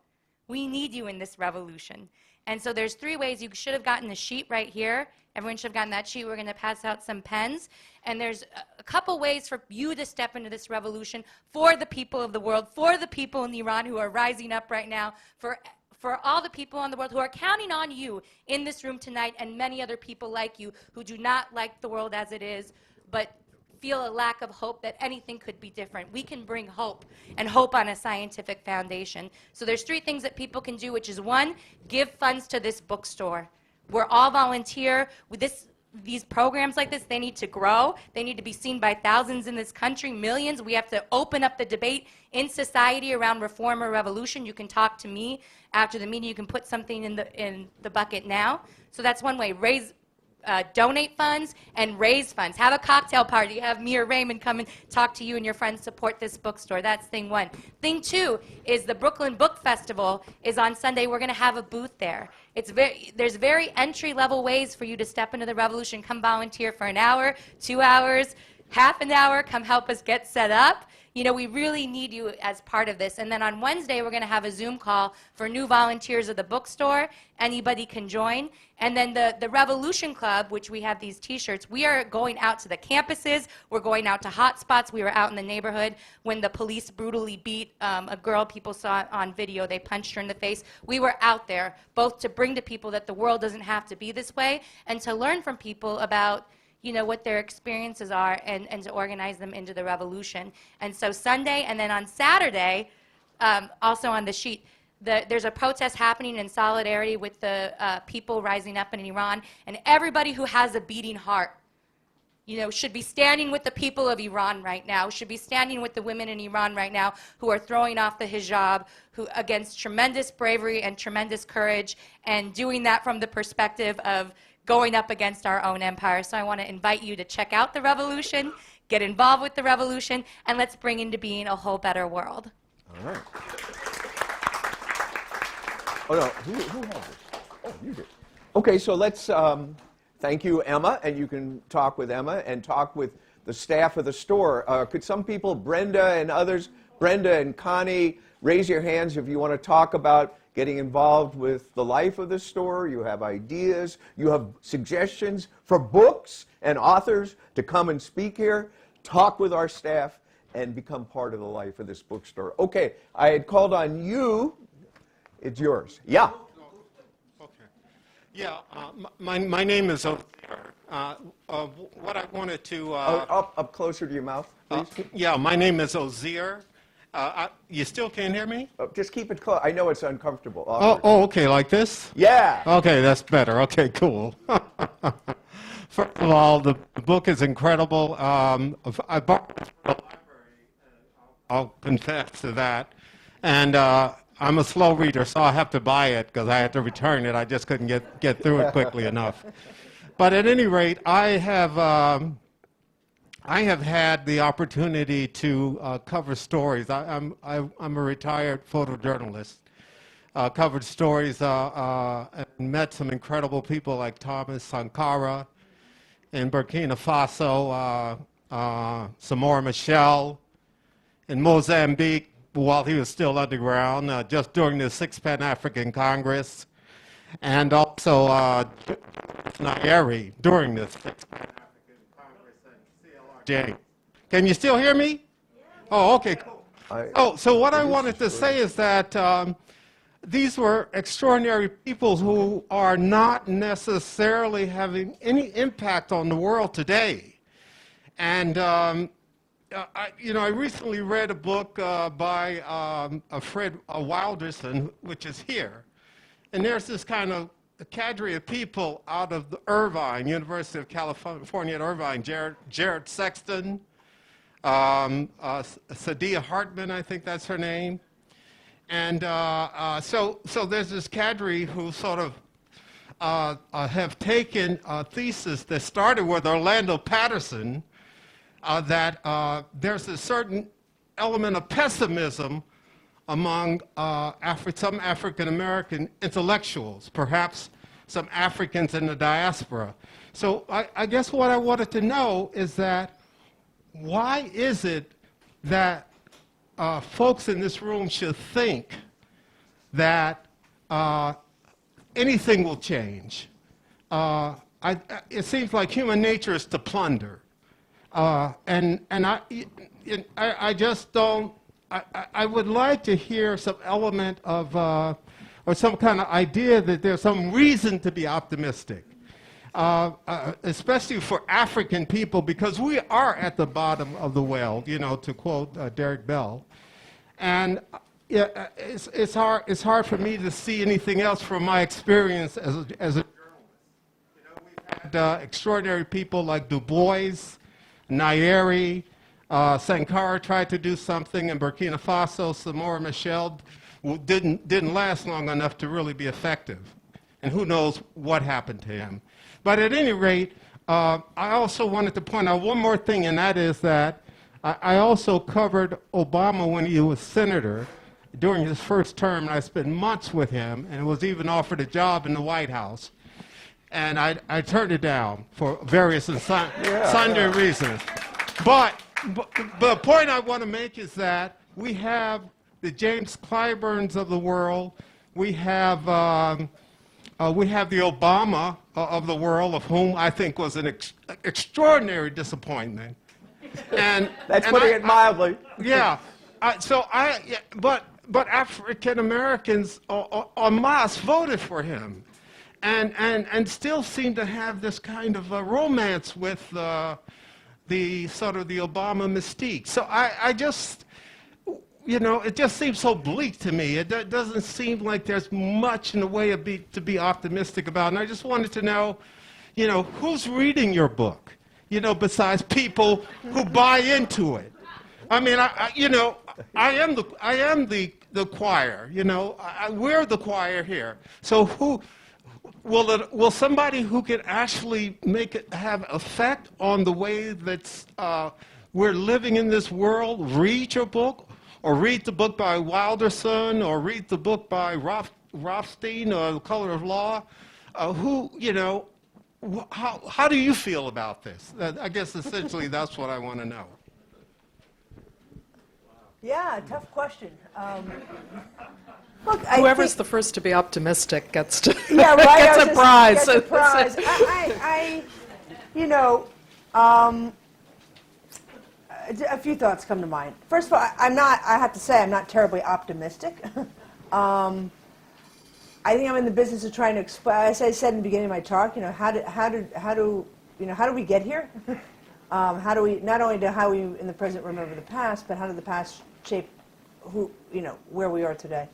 we need you in this revolution. And so there's 3 ways. You should have gotten the sheet right here. Everyone should have gotten that sheet. We're going to pass out some pens. And there's a couple ways for you to step into this revolution for the people of the world, for the people in Iran who are rising up right now, for all the people in the world who are counting on you in this room tonight, and many other people like you who do not like the world as it is, but feel a lack of hope that anything could be different. We can bring hope, and hope on a scientific foundation. So there's 3 things that people can do, which is 1, give funds to this bookstore. We're all volunteer. With these programs like this, they need to grow. They need to be seen by thousands in this country, millions. We have to open up the debate in society around reform or revolution. You can talk to me after the meeting. You can put something in the bucket now. So that's one way. Donate funds and raise funds. Have a cocktail party. Have me or Raymond come and talk to you and your friends. Support this bookstore. That's thing 1. Thing 2 is the Brooklyn Book Festival is on Sunday. We're going to have a booth there. There's very entry-level ways for you to step into the revolution. Come volunteer for an hour, 2 hours, half an hour. Come help us get set up. You know, we really need you as part of this. And then on Wednesday, we're going to have a Zoom call for new volunteers of the bookstore. Anybody can join. And then the Revolution Club, which we have these T-shirts, we are going out to the campuses. We're going out to hotspots. We were out in the neighborhood when the police brutally beat a girl. People saw it on video. They punched her in the face. We were out there both to bring to people that the world doesn't have to be this way and to learn from people about what their experiences are and to organize them into the revolution. And so Sunday, and then on Saturday, also on the sheet, there's a protest happening in solidarity with the people rising up in Iran, and everybody who has a beating heart, should be standing with the people of Iran right now, should be standing with the women in Iran right now who are throwing off the hijab, who against tremendous bravery and tremendous courage, and doing that from the perspective of going up against our own empire. So I want to invite you to check out the revolution, get involved with the revolution, and let's bring into being a whole better world. All right. Oh, no, who has this? Oh, you did. Okay, so let's thank you, Emma, and you can talk with Emma and talk with the staff of the store. Could some people, Brenda and others, Brenda and Connie, raise your hands if you want to talk about getting involved with the life of the store. You have ideas, you have suggestions for books and authors to come and speak here, talk with our staff, and become part of the life of this bookstore. Okay, I had called on you. It's yours. Yeah. Okay. Yeah, my name is Osier. What I wanted to... up closer to your mouth, please. Yeah, my name is Osier. You still can't hear me? Just keep it close. I know it's uncomfortable. Oh, okay, like this? Yeah. Okay, that's better. Okay, cool. First of all, the book is incredible. I bought it from the library, I'll confess to that. And I'm a slow reader, so I have to buy it because I had to return it. I just couldn't get through it quickly enough. But at any rate, I have had the opportunity to cover stories. I'm a retired photojournalist. Covered stories and met some incredible people like Thomas Sankara in Burkina Faso, Samora Machel in Mozambique while he was still underground, just during the 6th Pan-African Congress, and also Nyeri during the 6th Pan-African Congress and CLRJ. Can you still hear me? Oh, okay, cool. So what I wanted to say is that these were extraordinary people who are not necessarily having any impact on the world today. And I recently read a book by Fred Wilderson, which is here. And there's this kind of cadre of people out of the Irvine, University of California at Irvine, Jared Sexton, Sadiya Hartman, I think that's her name. And so there's this cadre who sort of have taken a thesis that started with Orlando Patterson, that there's a certain element of pessimism among some African American intellectuals, perhaps some Africans in the diaspora. So I guess what I wanted to know is that why is it that folks in this room should think that anything will change? It seems like human nature is to plunder. And I just don't, I would like to hear some element of, or some kind of idea that there's some reason to be optimistic. especially for African people, because we are at the bottom of the well, you know, to quote Derek Bell. And yeah, it's hard for me to see anything else from my experience as a journalist. You know, we've had extraordinary people like Du Bois, Nyeri, Sankara tried to do something in Burkina Faso. Samora Machel didn't last long enough to really be effective. And who knows what happened to him. But at any rate, I also wanted to point out one more thing, and that is that I also covered Obama when he was senator during his first term, and I spent months with him, and was even offered a job in the White House. And I turned it down for various and sundry reasons. But the point I want to make is that we have the James Clyburns of the world. We have the Obama of the world, of whom I think was an extraordinary disappointment. And That's putting it mildly. Yeah. But African Americans en masse voted for him, and still seem to have this kind of a romance with the sort of the Obama mystique. So I just, you know, it just seems so bleak to me. It doesn't seem like there's much in the way of to be optimistic about. And I just wanted to know, you know, who's reading your book? You know, besides people who buy into it. I mean, you know, I am the choir. You know, we're the choir here. So who will somebody who can actually make it have effect on the way that we're living in this world read your book, or read the book by Wilderson, or read the book by Rothstein, or The Color of Law? Who, you know? How do you feel about this? I guess essentially that's what I want to know. Yeah, tough question. Look, Whoever's the first to be optimistic gets to yeah, right, gets a prize. Gets a prize. You know, a few thoughts come to mind. First of all, I have to say, I'm not terribly optimistic. I think I'm in the business of trying to explain. As I said in the beginning of my talk, you know, how do we get here? How do we not only how we in the present remember the past, but how did the past shape where we are today?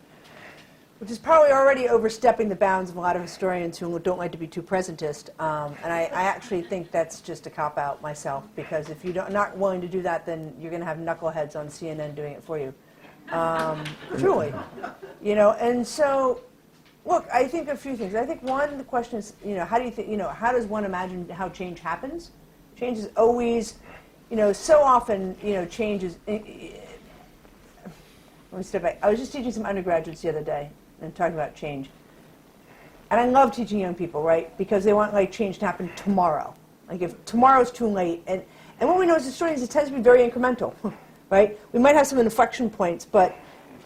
Which is probably already overstepping the bounds of a lot of historians who don't like to be too presentist. And I actually think that's just a cop-out myself, because if you're not willing to do that, then you're going to have knuckleheads on CNN doing it for you. Truly, you know. And so, look, I think a few things. I think one, the question is, you know, how do you think, you know, how does one imagine how change happens? Change is always, you know, so often, you know, change is. Let me step back. I was just teaching some undergraduates the other day and talking about change. And I love teaching young people, right? Because they want like change to happen tomorrow. Like if tomorrow's too late. And what we know as historians, it tends to be very incremental, right? We might have some inflection points, but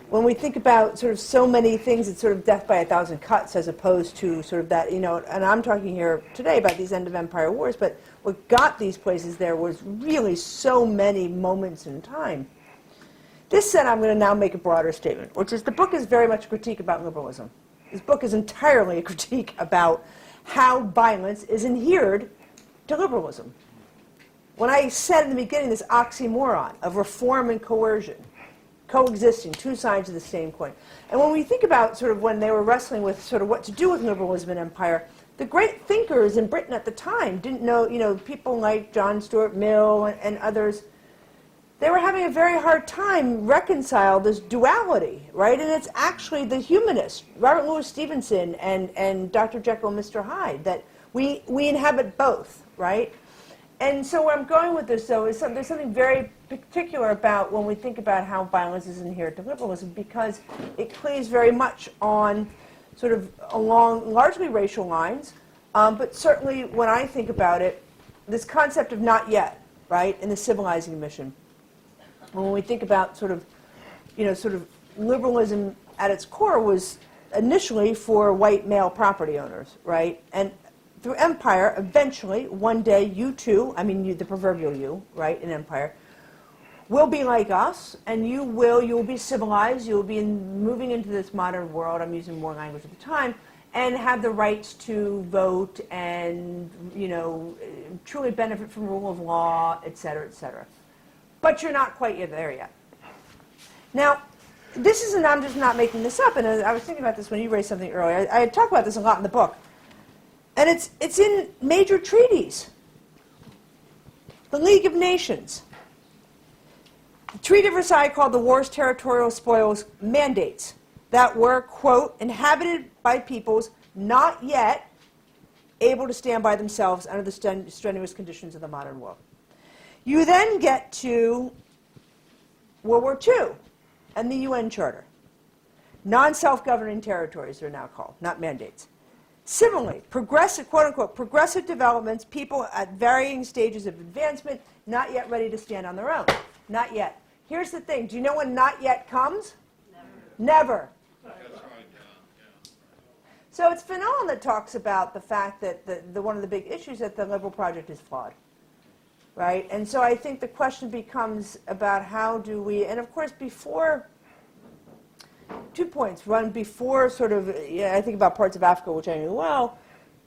when we think about sort of so many things, it's sort of death by a thousand cuts, as opposed to sort of that, you know, and I'm talking here today about these end of empire wars, but what got these places there was really so many moments in time. This said, I'm going to now make a broader statement, which is the book is very much a critique about liberalism. This book is entirely a critique about how violence is adhered to liberalism. When I said in the beginning this oxymoron of reform and coercion, coexisting, two sides of the same coin. And when we think about sort of when they were wrestling with sort of what to do with liberalism and empire, the great thinkers in Britain at the time didn't know, you know, people like John Stuart Mill and others, they were having a very hard time reconcile this duality, right? And it's actually the humanists, Robert Louis Stevenson and Dr. Jekyll and Mr. Hyde, that we inhabit both, right? And so where I'm going with this, though, is there's something very particular about when we think about how violence is inherent to liberalism, because it cleaves very much on sort of along largely racial lines, but certainly when I think about it, this concept of not yet, right, in the civilizing mission. When we think about sort of, you know, sort of liberalism at its core was initially for white male property owners, right? And through empire, eventually, one day, you too, I mean, you, the proverbial you, right, in empire, will be like us, and you will be civilized, you'll be moving into this modern world, I'm using more language at the time, and have the rights to vote and, truly benefit from rule of law, et cetera, et cetera. But you're not quite yet there yet. Now, this isn't, I'm just not making this up, and I was thinking about this when you raised something earlier. I talk about this a lot in the book. And it's in major treaties. The League of Nations. The Treaty of Versailles called the war's territorial spoils mandates that were, quote, inhabited by peoples not yet able to stand by themselves under the strenuous conditions of the modern world. You then get to World War II and the UN Charter. Non-self-governing territories they're now called, not mandates. Similarly, progressive, quote-unquote, progressive developments, people at varying stages of advancement, not yet ready to stand on their own. Not yet. Here's the thing. Do you know when not yet comes? Never. So it's Fanon that talks about the fact that one of the big issues that the liberal project is flawed. Right? And so I think the question becomes about how do we, and of course before, 2 points. One, before sort of, I think about parts of Africa, which I knew well,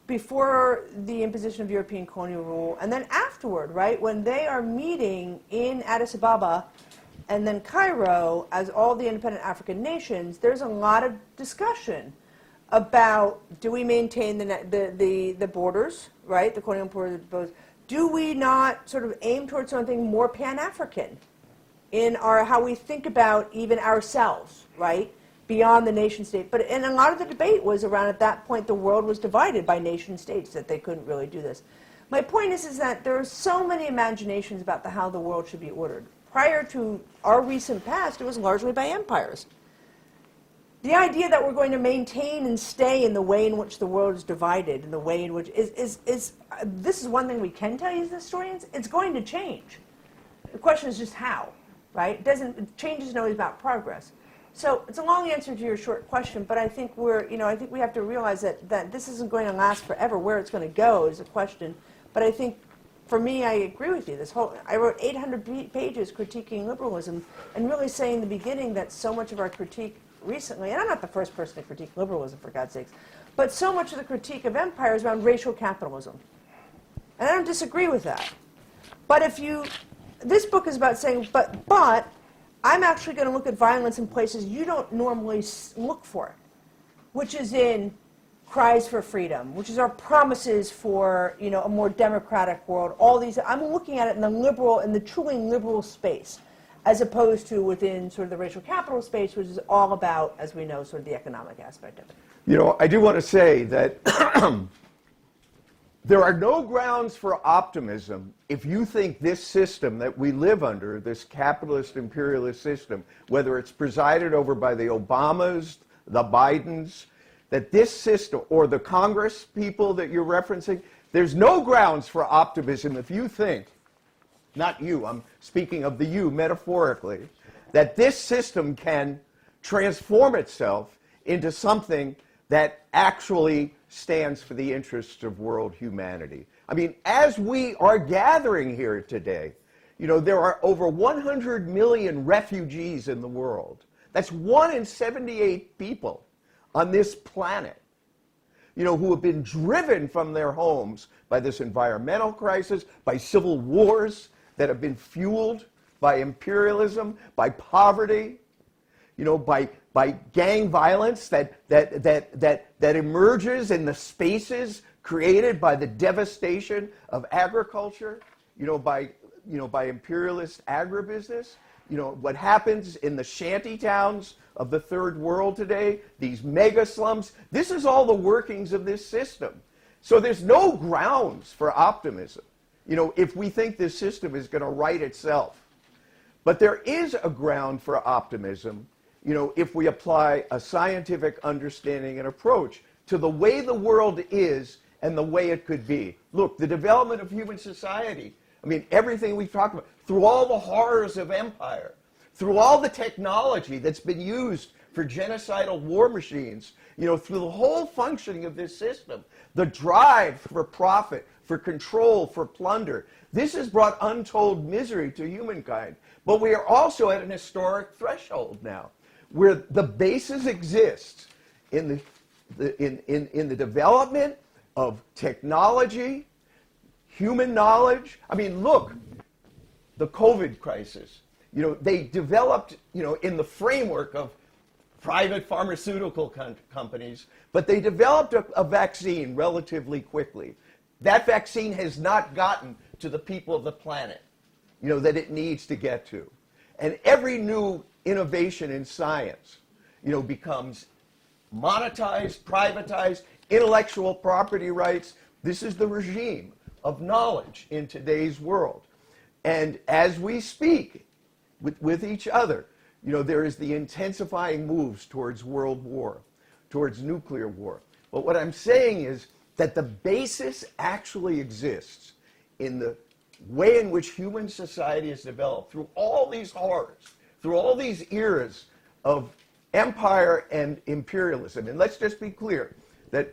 before the imposition of European colonial rule, and then afterward, right, when they are meeting in Addis Ababa and then Cairo as all the independent African nations, there's a lot of discussion about do we maintain the borders, right, the colonial borders, do we not sort of aim towards something more Pan-African in how we think about even ourselves, right, beyond the nation state. And a lot of the debate was around, at that point, the world was divided by nation states, that they couldn't really do this. My point is that there are so many imaginations about how the world should be ordered. Prior to our recent past, it was largely by empires. The idea that we're going to maintain and stay in the way in which the world is divided, in the way in which this is one thing we can tell you as historians, it's going to change. The question is just how. Right? Change isn't always about progress. So it's a long answer to your short question, but I think I think we have to realize that this isn't going to last forever. Where it's going to go is a question. But I think, for me, I agree with you. I wrote 800 pages critiquing liberalism, and really saying in the beginning that so much of our critique recently, and I'm not the first person to critique liberalism, for God's sakes, but so much of the critique of empire is around racial capitalism. And I don't disagree with that. But this book is about saying, but I'm actually going to look at violence in places you don't normally look for it, which is in cries for freedom, which is our promises for a more democratic world. All these, I'm looking at it in the truly liberal space, as opposed to within sort of the racial capital space, which is all about, as we know, sort of the economic aspect of it. I do want to say that there are no grounds for optimism if you think this system that we live under, this capitalist imperialist system, whether it's presided over by the Obamas, the Bidens, that this system, or the Congress people that you're referencing, there's no grounds for optimism if you think, not you, I'm speaking of the you metaphorically, that this system can transform itself into something that actually stands for the interests of world humanity. I mean, as we are gathering here today, there are over 100 million refugees in the world. That's 1 in 78 people on this planet, who have been driven from their homes by this environmental crisis, by civil wars that have been fueled by imperialism, by poverty, by gang violence that emerges in the spaces created by the devastation of agriculture, by imperialist agribusiness. What happens in the shanty towns of the third world today, these mega slums, this is all the workings of this system. So there's no grounds for optimism, if we think this system is going to right itself. But there is a ground for optimism, if we apply a scientific understanding and approach to the way the world is and the way it could be. Look, the development of human society, everything we've talked about, through all the horrors of empire, through all the technology that's been used for genocidal war machines, through the whole functioning of this system, the drive for profit, for control, for plunder, this has brought untold misery to humankind. But we are also at an historic threshold now, where the basis exists in in the development of technology, human knowledge. I mean, look, the COVID crisis. They developed, in the framework of private pharmaceutical companies, but they developed a vaccine relatively quickly. That vaccine has not gotten to the people of the planet, that it needs to get to. And every new innovation in science, becomes monetized, privatized, intellectual property rights. This is the regime of knowledge in today's world. And as we speak with each other, there is the intensifying moves towards world war, towards nuclear war. But what I'm saying is that the basis actually exists in the way in which human society has developed through all these horrors, through all these eras of empire and imperialism. And let's just be clear that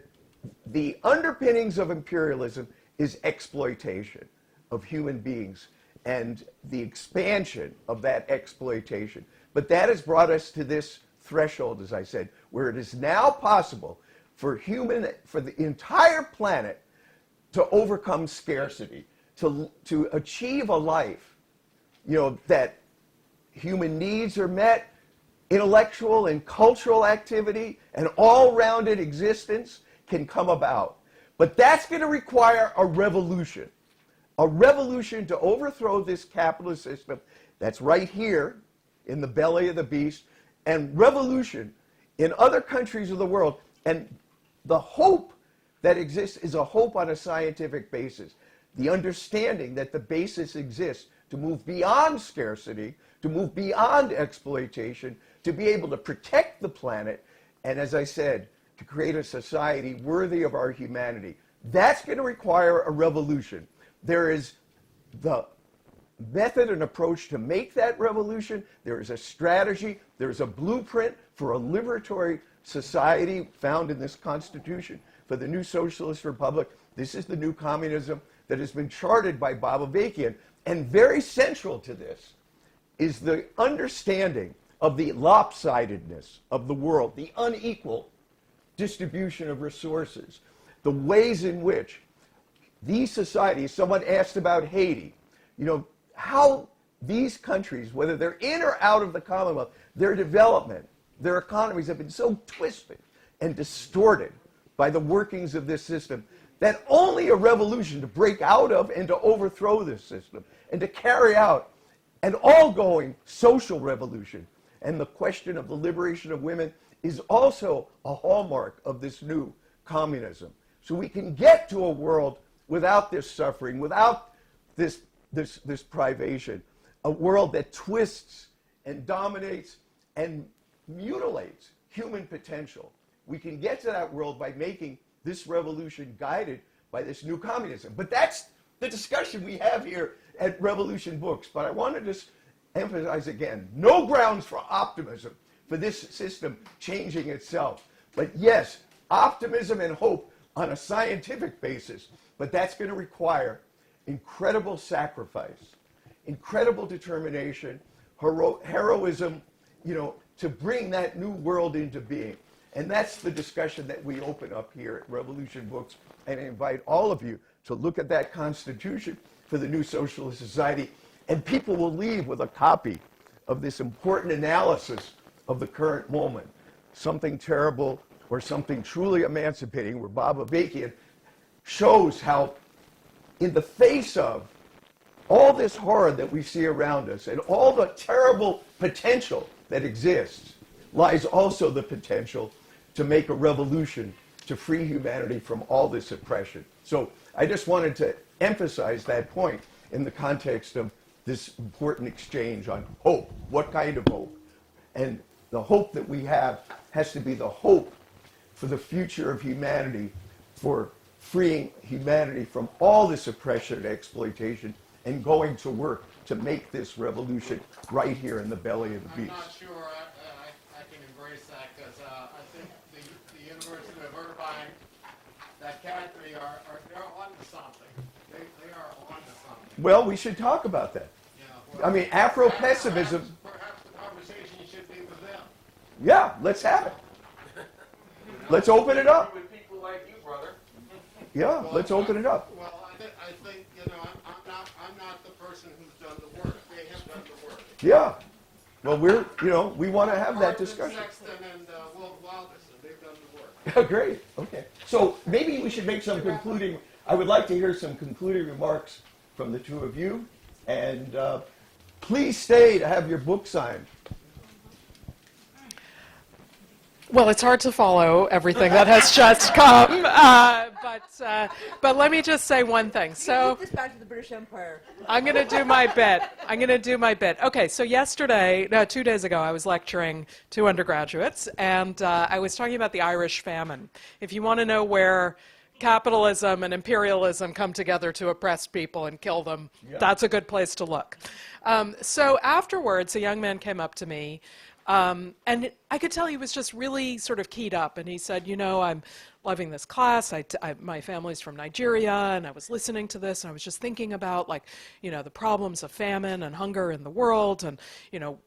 the underpinnings of imperialism is exploitation of human beings and the expansion of that exploitation. But that has brought us to this threshold, as I said, where it is now possible for the entire planet to overcome scarcity, to achieve a life, that human needs are met, intellectual and cultural activity, and all-rounded existence can come about. But that's going to require a revolution to overthrow this capitalist system that's right here in the belly of the beast, and revolution in other countries of the world. And the hope that exists is a hope on a scientific basis. The understanding that the basis exists to move beyond scarcity, to move beyond exploitation, to be able to protect the planet, and as I said, to create a society worthy of our humanity. That's going to require a revolution. There is the method and approach to make that revolution. There is a strategy. There is a blueprint for a liberatory society found in this Constitution for the new socialist republic. This is the new communism that has been charted by Babavikian. And very central to this is the understanding of the lopsidedness of the world, the unequal distribution of resources, the ways in which these societies, someone asked about Haiti, how these countries, whether they're in or out of the Commonwealth, their development, their economies have been so twisted and distorted by the workings of this system that only a revolution to break out of and to overthrow this system and to carry out an all-going social revolution. And the question of the liberation of women is also a hallmark of this new communism. So we can get to a world without this suffering, without this privation, a world that twists and dominates and mutilates human potential. We can get to that world by making this revolution guided by this new communism. But that's the discussion we have here at Revolution Books. But I want to just emphasize again, no grounds for optimism for this system changing itself. But yes, optimism and hope on a scientific basis. But that's going to require incredible sacrifice, incredible determination, heroism, to bring that new world into being. And that's the discussion that we open up here at Revolution Books. And I invite all of you to look at that Constitution for the new socialist society. And people will leave with a copy of this important analysis of the current moment. Something terrible or something truly emancipating, where Babavikian shows how, in the face of all this horror that we see around us and all the terrible potential that exists, lies also the potential to make a revolution to free humanity from all this oppression. So I just wanted to emphasize that point in the context of this important exchange on hope. What kind of hope? And the hope that we have has to be the hope for the future of humanity, for freeing humanity from all this oppression and exploitation, and going to work to make this revolution right here in the belly of the beast. I'm not sure I can embrace that, because I think the University of Irvine, that cadre they're on to something. They are on to something. Well, we should talk about that. I mean, Afro-pessimism. Perhaps the conversation should be with them. Yeah, let's have it. Let's open it up. With people like you, brother. Yeah, let's open it up. Well, I think I'm not the person who's done the work. They have done the work. Yeah. Well, we want to have that discussion. Sexton and Will Wilderson, they've done the work. Great. Okay. So maybe we should make some concluding. I would like to hear some concluding remarks from the two of you, and please stay to have your book signed. Well, it's hard to follow everything that has just come, but let me just say one thing. So Take this back to the British Empire. I'm going to do my bit. Okay, so 2 days ago, I was lecturing to undergraduates, and I was talking about the Irish Famine. If you want to know where capitalism and imperialism come together to oppress people and kill them, that's a good place to look. So afterwards, a young man came up to me, and I could tell he was just really sort of keyed up, and he said, I'm loving this class. My family's from Nigeria, and I was listening to this, and I was just thinking about, the problems of famine and hunger in the world, and,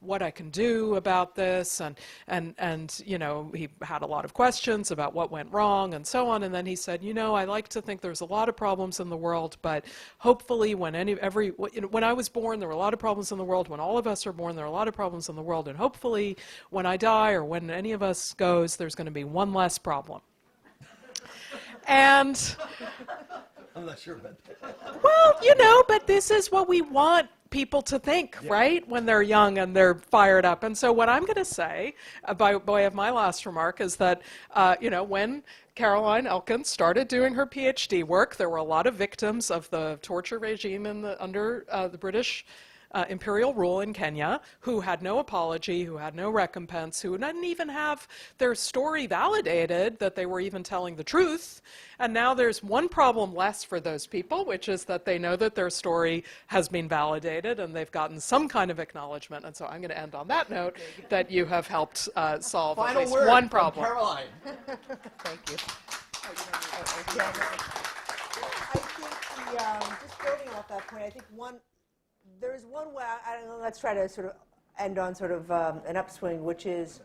what I can do about this, and he had a lot of questions about what went wrong and so on, and then he said, I like to think there's a lot of problems in the world, but hopefully when I was born, there were a lot of problems in the world. When all of us are born, there are a lot of problems in the world, and hopefully when I die or when any of us goes, there's going to be one less problem. And I'm not sure about that. Well, but this is what we want people to think, right? When they're young and they're fired up. And so what I'm going to say, by way of my last remark, is that, when Caroline Elkins started doing her PhD work, there were a lot of victims of the torture regime under the British imperial rule in Kenya, who had no apology, who had no recompense, who didn't even have their story validated, that they were even telling the truth. And now there's one problem less for those people, which is that they know that their story has been validated and they've gotten some kind of acknowledgement. And so I'm going to end on that note, that you have helped solve at least one problem. Caroline. Thank you. I think just building off that point, I think there's one way, I don't know, let's try to sort of end on sort of an upswing, which is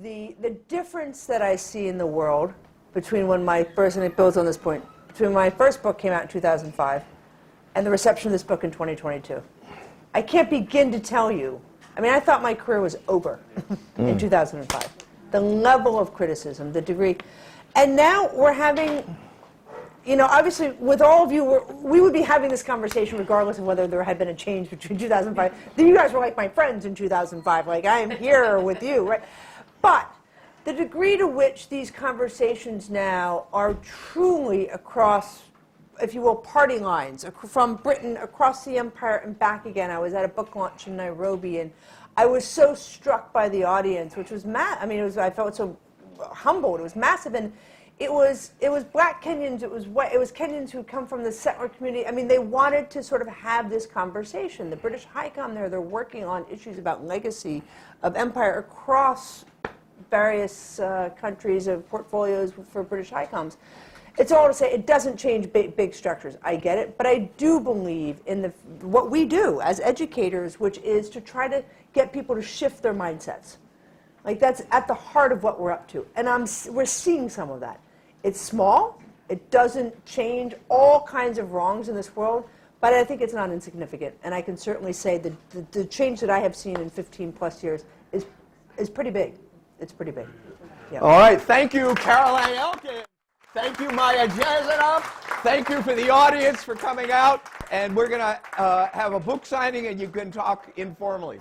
the difference that I see in the world between when my first, and it builds on this point, between my first book came out in 2005 and the reception of this book in 2022. I can't begin to tell you. I mean, I thought my career was over in 2005. The level of criticism, the degree. And now we're having, obviously with all of you, we would be having this conversation regardless of whether there had been a change between 2005. You guys were like my friends in 2005. Like, I am here with you, right? But the degree to which these conversations now are truly across, if you will, party lines, from Britain across the empire and back again. I was at a book launch in Nairobi, and I was so struck by the audience, which was I felt so humbled. It was massive, and it was black Kenyans. It was Kenyans who come from the settler community. I mean, they wanted to sort of have this conversation. The British High Com they're working on issues about legacy of empire across various countries of portfolios for British High Coms. It's all to say it doesn't change big structures. I get it, but I do believe in what we do as educators, which is to try to get people to shift their mindsets. Like, that's at the heart of what we're up to, and we're seeing some of that. It's small. It doesn't change all kinds of wrongs in this world, but I think it's not insignificant. And I can certainly say that the change that I have seen in 15 plus years is pretty big. It's pretty big. Yeah. All right. Thank you, Caroline Elkins. Thank you, Maya Jasanoff. Thank you for the audience for coming out. And we're going to have a book signing, and you can talk informally.